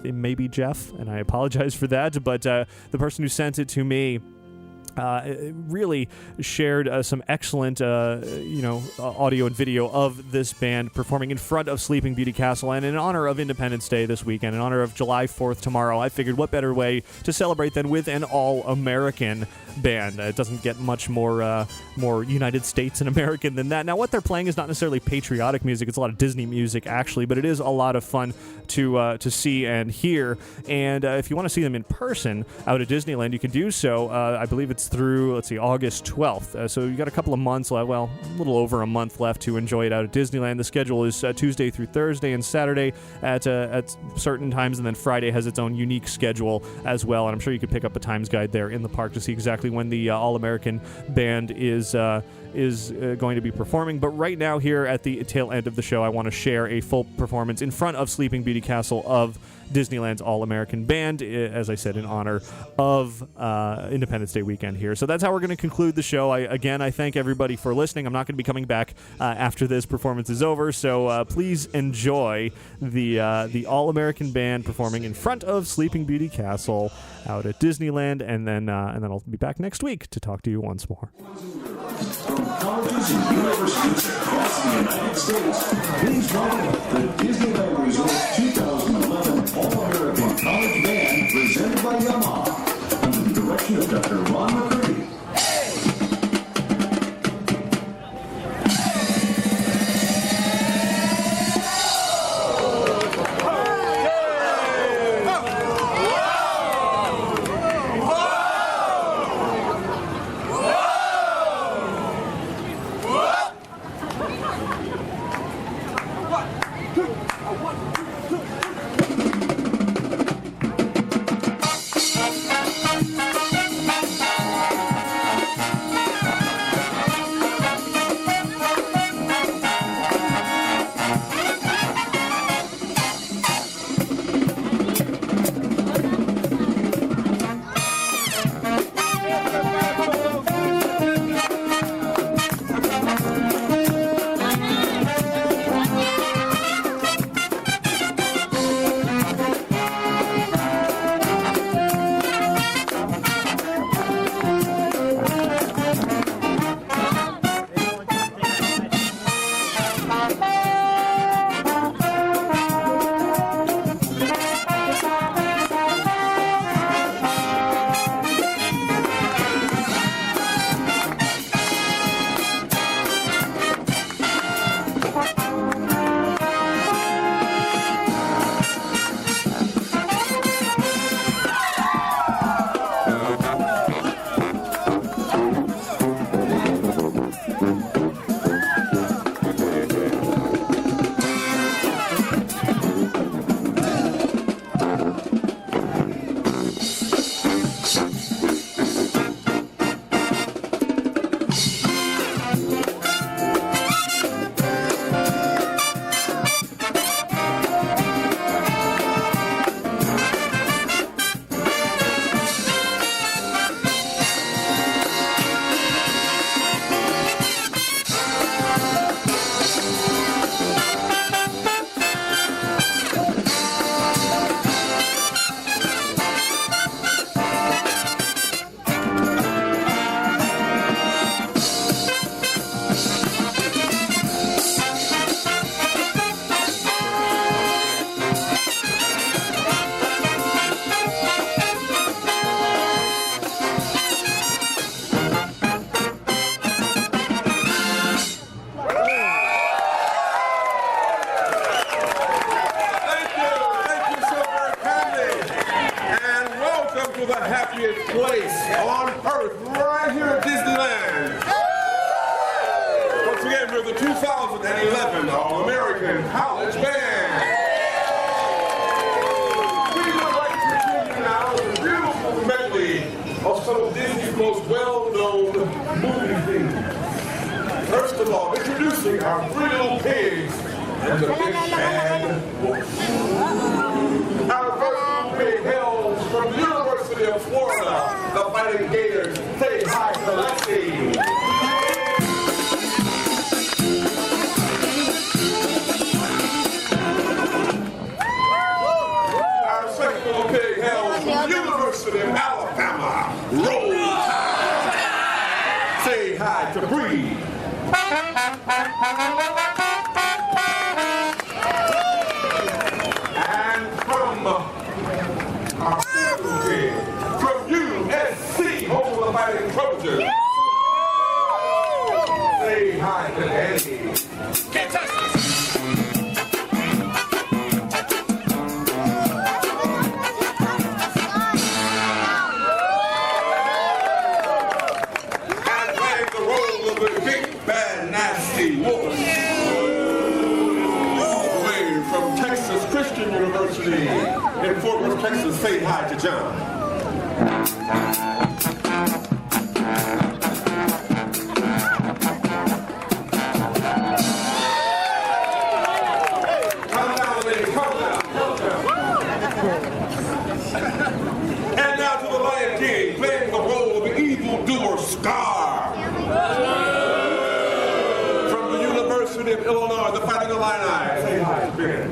Speaker 1: It may be Jeff, and I apologize for that. But the person who sent it to me really shared some excellent, audio and video of this band performing in front of Sleeping Beauty Castle. And in honor of Independence Day this weekend, in honor of July 4th tomorrow, I figured what better way to celebrate than with an all-American band. It doesn't get much more United States and American than that. Now, what they're playing is not necessarily patriotic music. It's a lot of Disney music, actually, but it is a lot of fun to see and hear. And if you want to see them in person out at Disneyland, you can do so. I believe it's through, let's see, August 12th. So you got a couple of months left, well, a little over a month left to enjoy it out at Disneyland. The schedule is Tuesday through Thursday and Saturday at certain times, and then Friday has its own unique schedule as well. And I'm sure you could pick up a times guide there in the park to see exactly when the All-American Band is going to be performing. But right now, here at the tail end of the show, I want to share a full performance in front of Sleeping Beauty Castle of Disneyland's All-American Band, as I said, in honor of Independence Day weekend here. So that's how we're going to conclude the show. I thank everybody for listening. I'm not going to be coming back after this performance is over, so please enjoy the All-American Band performing in front of Sleeping Beauty Castle out at Disneyland, and then I'll be back next week to talk to you once more.
Speaker 4: From colleges and universities across the United States, please welcome the Disneyland Resort 2011 All-American College Band presented by Yamaha under the direction of Dr. Ron McCurdy.
Speaker 7: The 2011 All-American College Band. We would like to continue now with a beautiful medley of some of Disney's most well-known movie themes. First of all, introducing our three little pigs and the big bad wolf. Our first little pig hails from the University of Florida, the Fighting Gators. Say hi to Lexi. Pig hails from the University of Alabama. Roll Tide. Say hi to Bree. And from our pig from USC, home of the Fighting Trojans. Say hi to Eddie. Can't touch this. University in Fort Worth, Texas. Say hi to John. Calm down, ladies, calm down. And now to the Lion King, playing the role of the evildoer Scar. From the University of Illinois, the Fighting Illini. Say hi, Ben.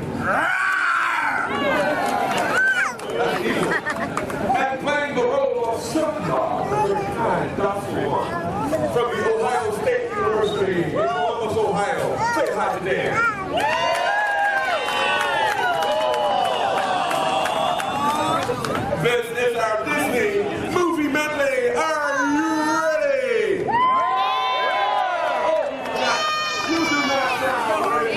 Speaker 7: And playing the role of Scar, from the Ohio State University in Columbus, Ohio. Say hi to Dan. This is our Disney movie medley. Are you ready? You do not sound ready.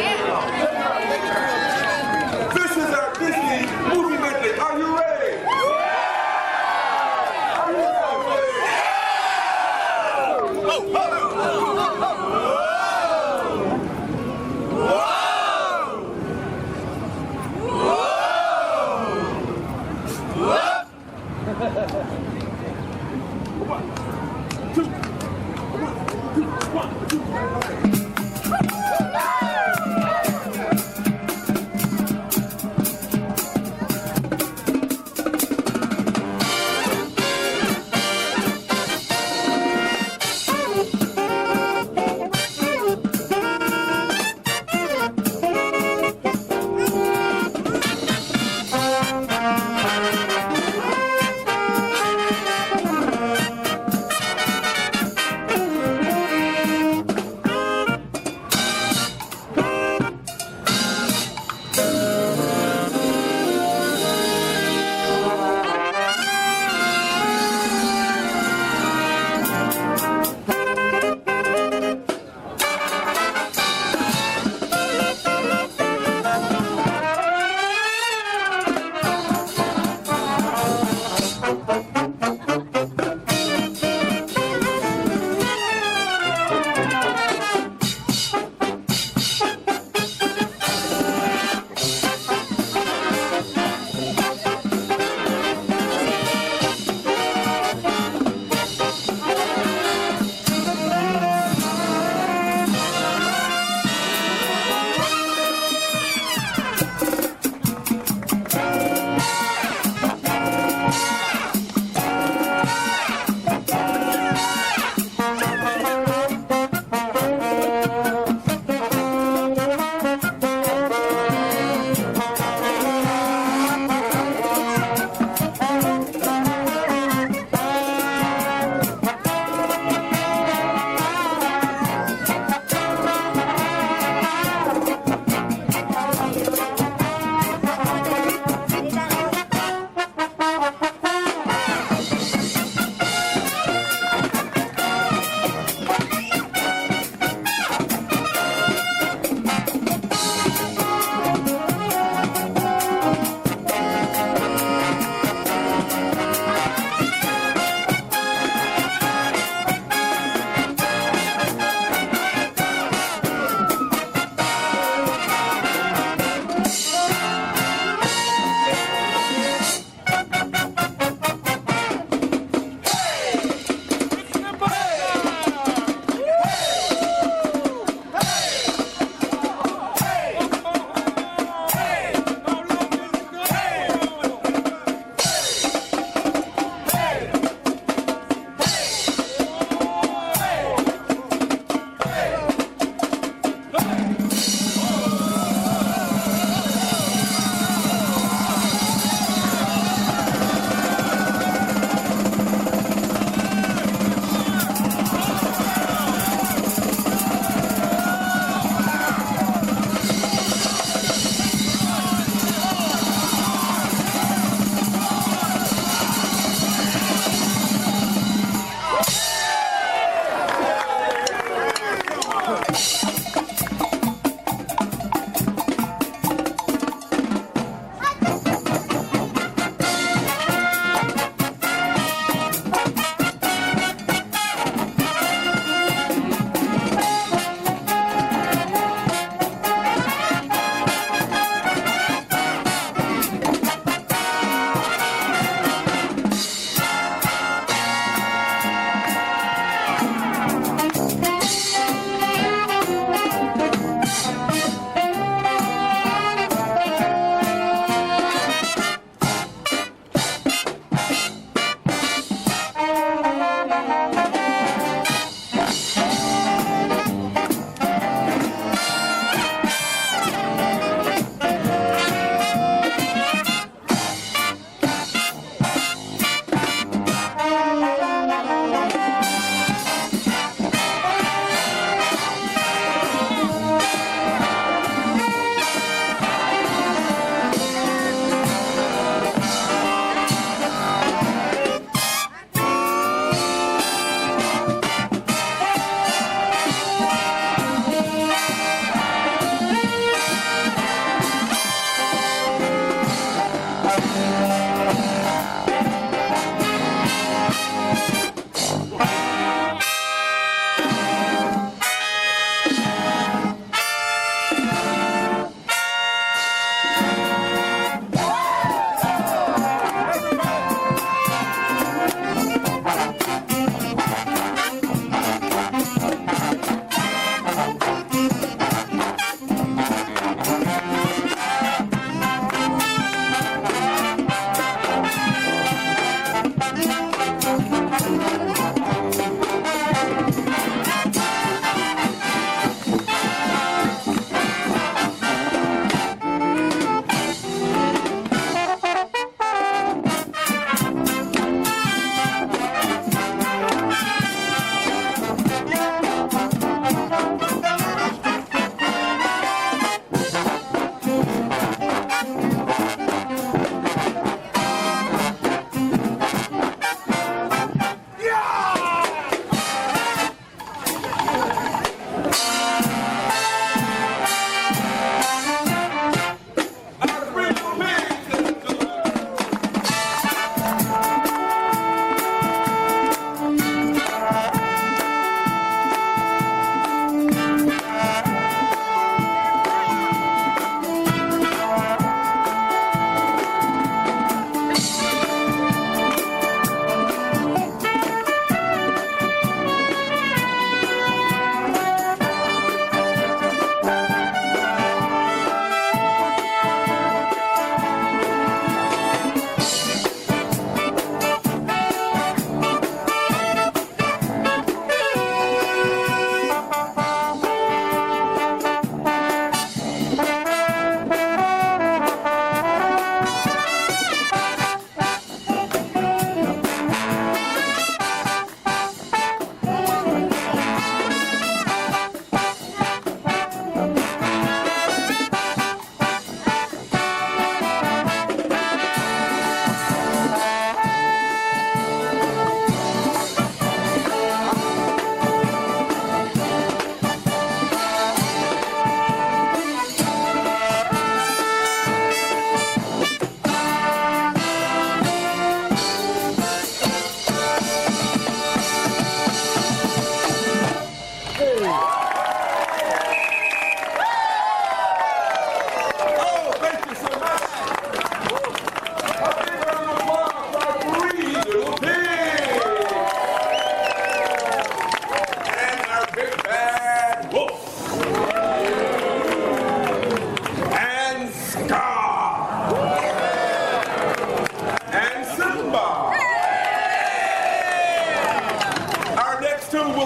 Speaker 7: This is our Disney movie medley. Are you ready? Are you ready? Whoa!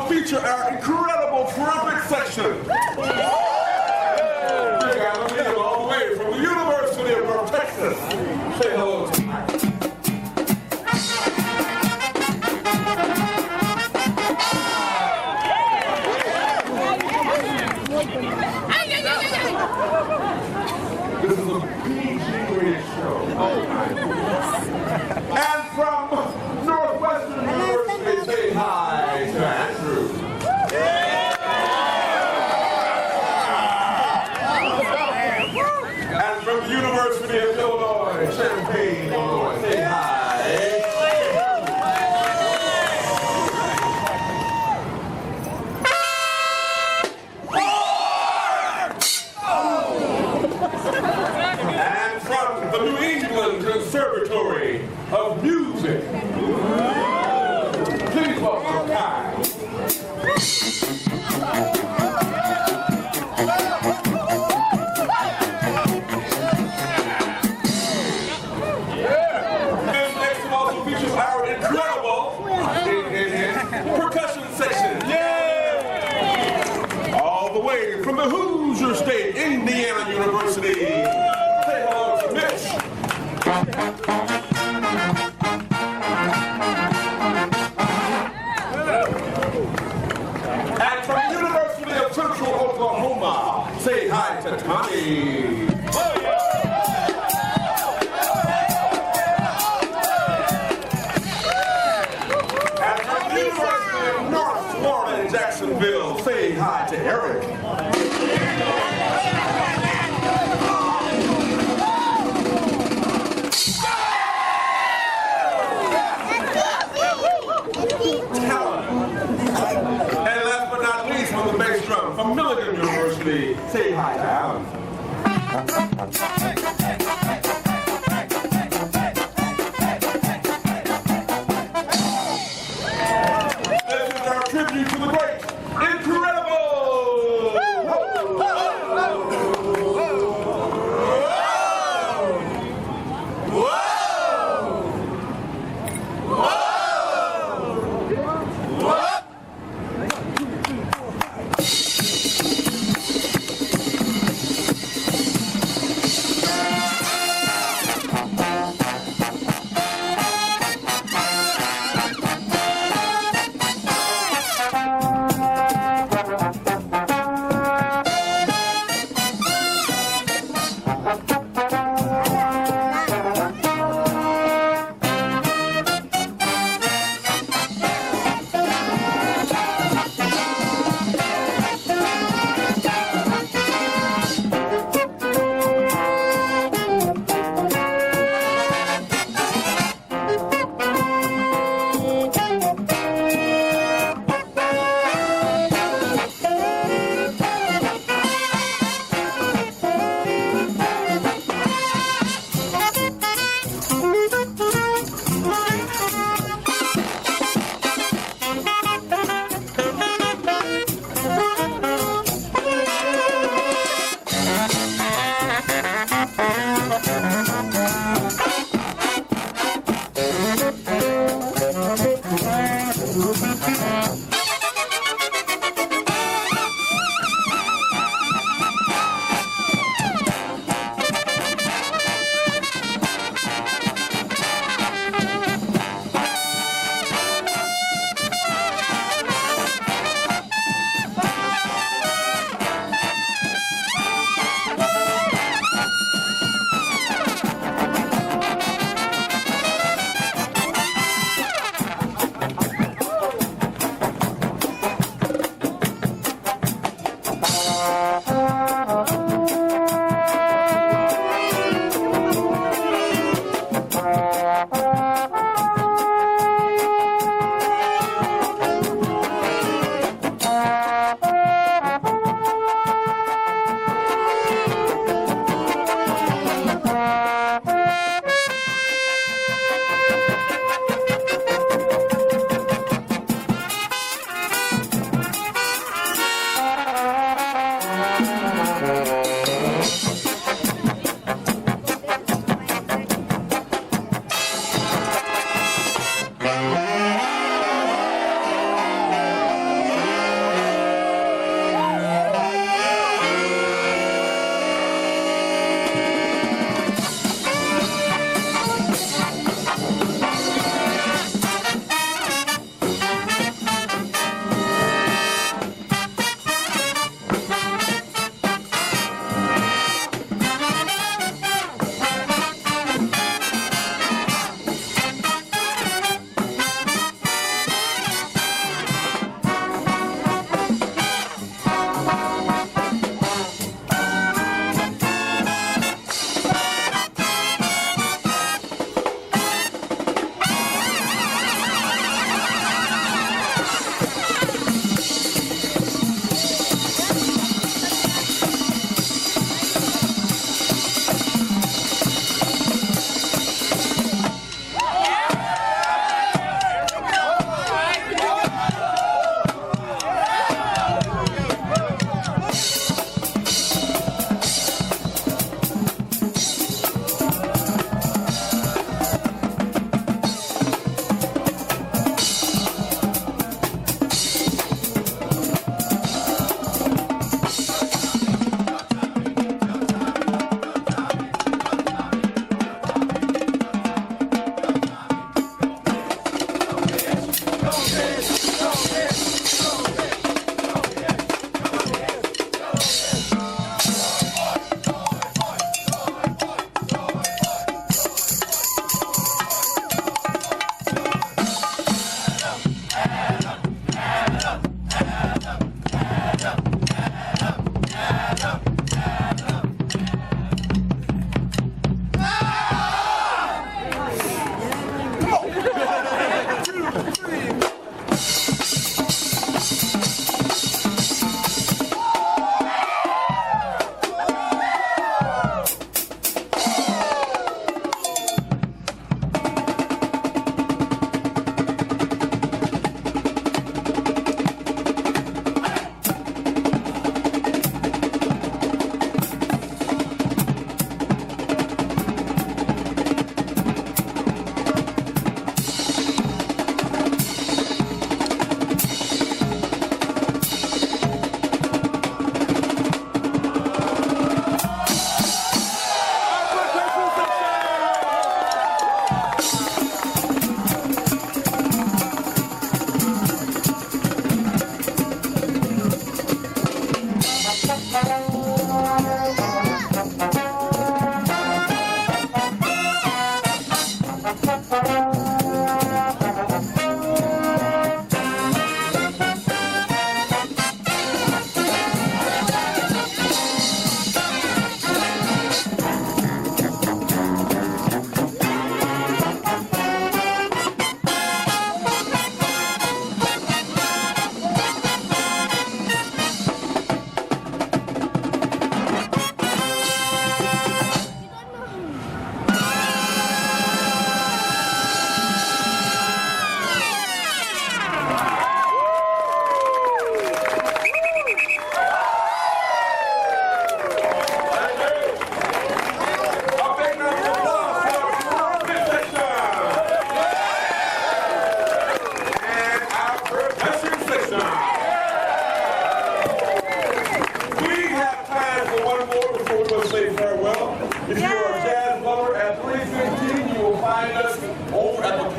Speaker 7: feature our incredible trumpet section. We got them all the way from the University of North Texas. Say hello to me. This is a PG-rated show. And from Northwestern University, say hi to Andrew. And from the University of Illinois, Champaign, Illinois, say hi. And from the New England Conservatory of Music, please welcome Kai. This next also features our incredible percussion section. Yeah! All the way from the Hoosier State, Indiana University. Say hello to Mitch.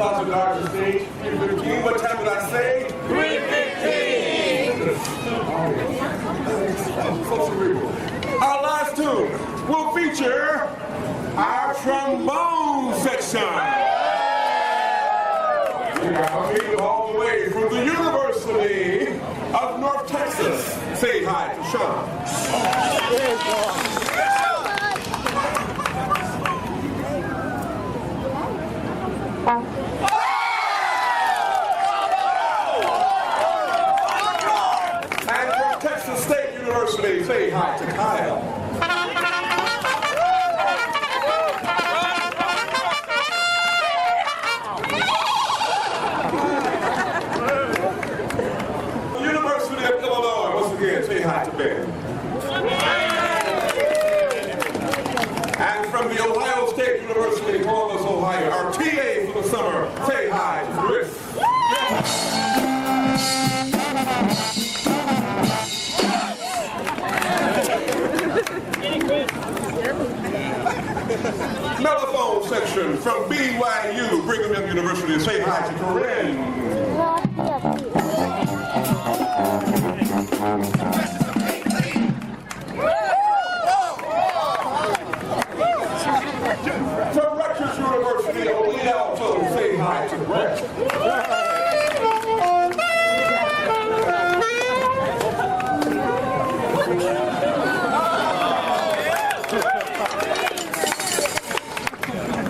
Speaker 7: about to dodge the stage. 3:15. What time did I say? 3:15. Our last tune will feature our trombone section. We are coming all the way from the University of North Texas. Say hi to Sean. And from Texas State University, say hi to Kyle. University of Illinois, once again, say hi to Ben. And from the Ohio State University, Columbus, Ohio, our TA for the summer, say hi to Chris. Mellophone section from BYU, Brigham Young University, say hi to Corinne. From Rutgers University, Ole Alto, say hi to Brett.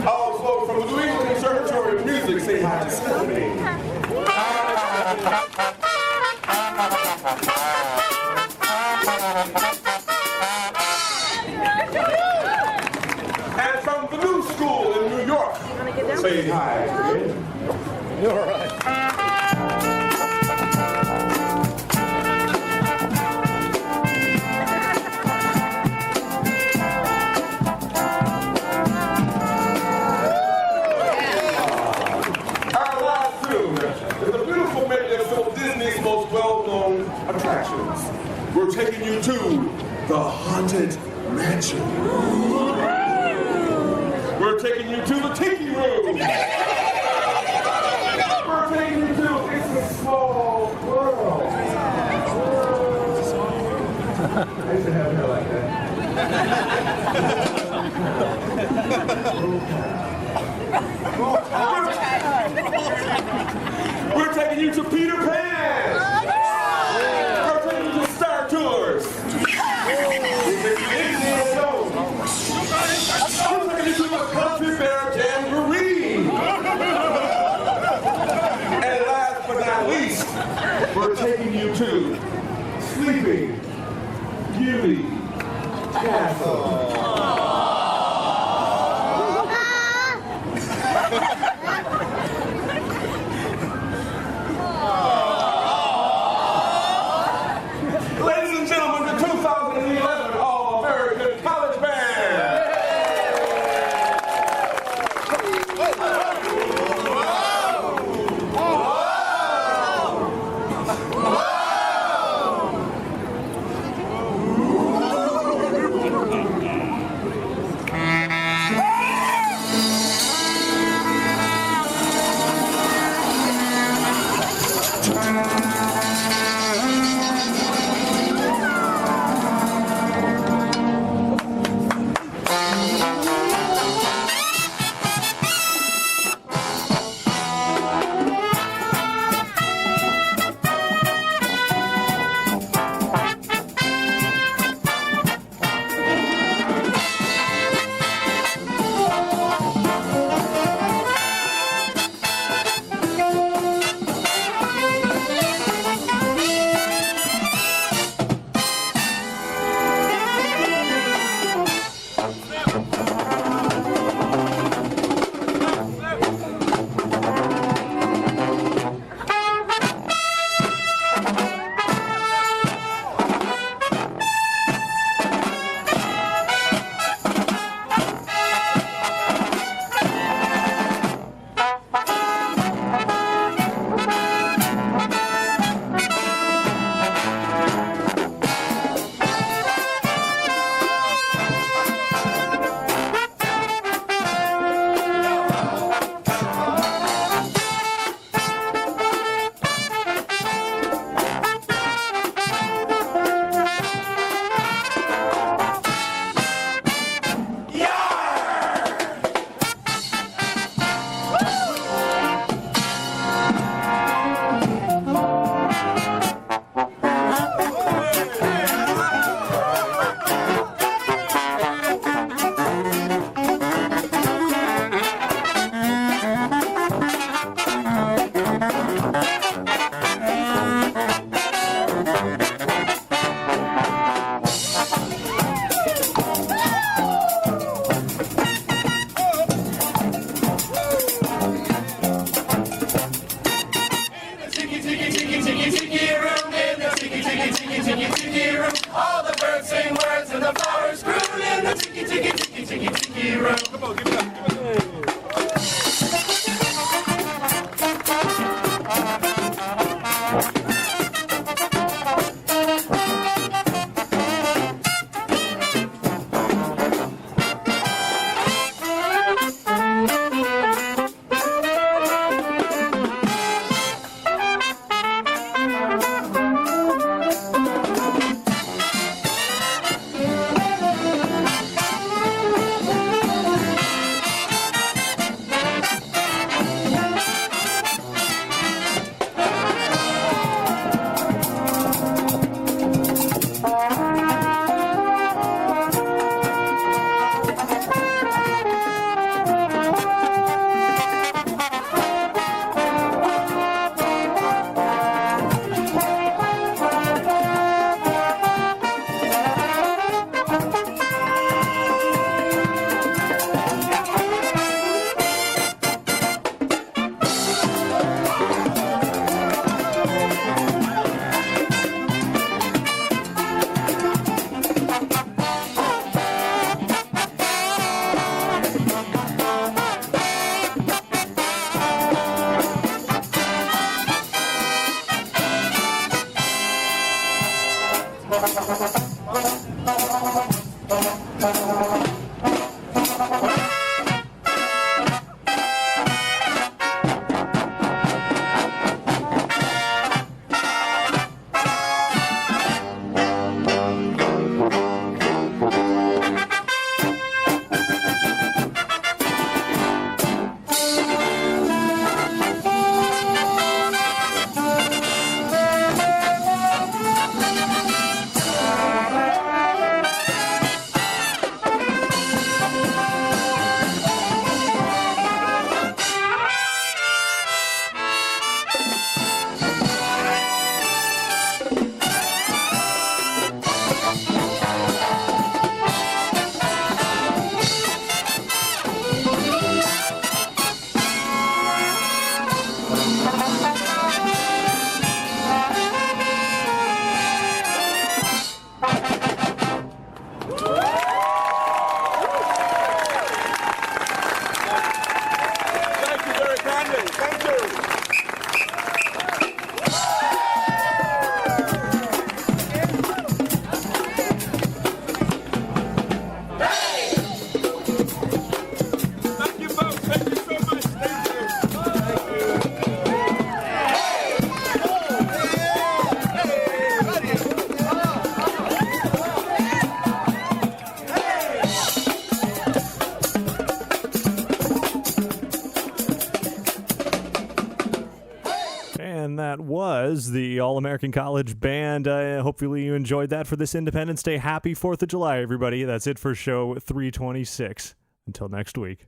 Speaker 7: Also from the New England Conservatory of Music, say hi to Stephanie. And from the New School in New York, say hi to Ed. You're right. Disney's most well-known attractions. We're taking you to the Haunted Mansion. We're taking you to the Tiki Room. We're taking you to It's a Small World. I used to have hair like that. We're taking you to Peter Pan. We're taking you to Star Tours. We're taking you to the Country Bear Jamboree. And last but not least, we're taking you to Sleeping Beauty Castle. Ladies and gentlemen, the 2011 All-American College Band.
Speaker 1: that was the All-American College Band. Hopefully you enjoyed that for this Independence Day. Happy 4th of July, everybody. That's it for show 326. Until next week.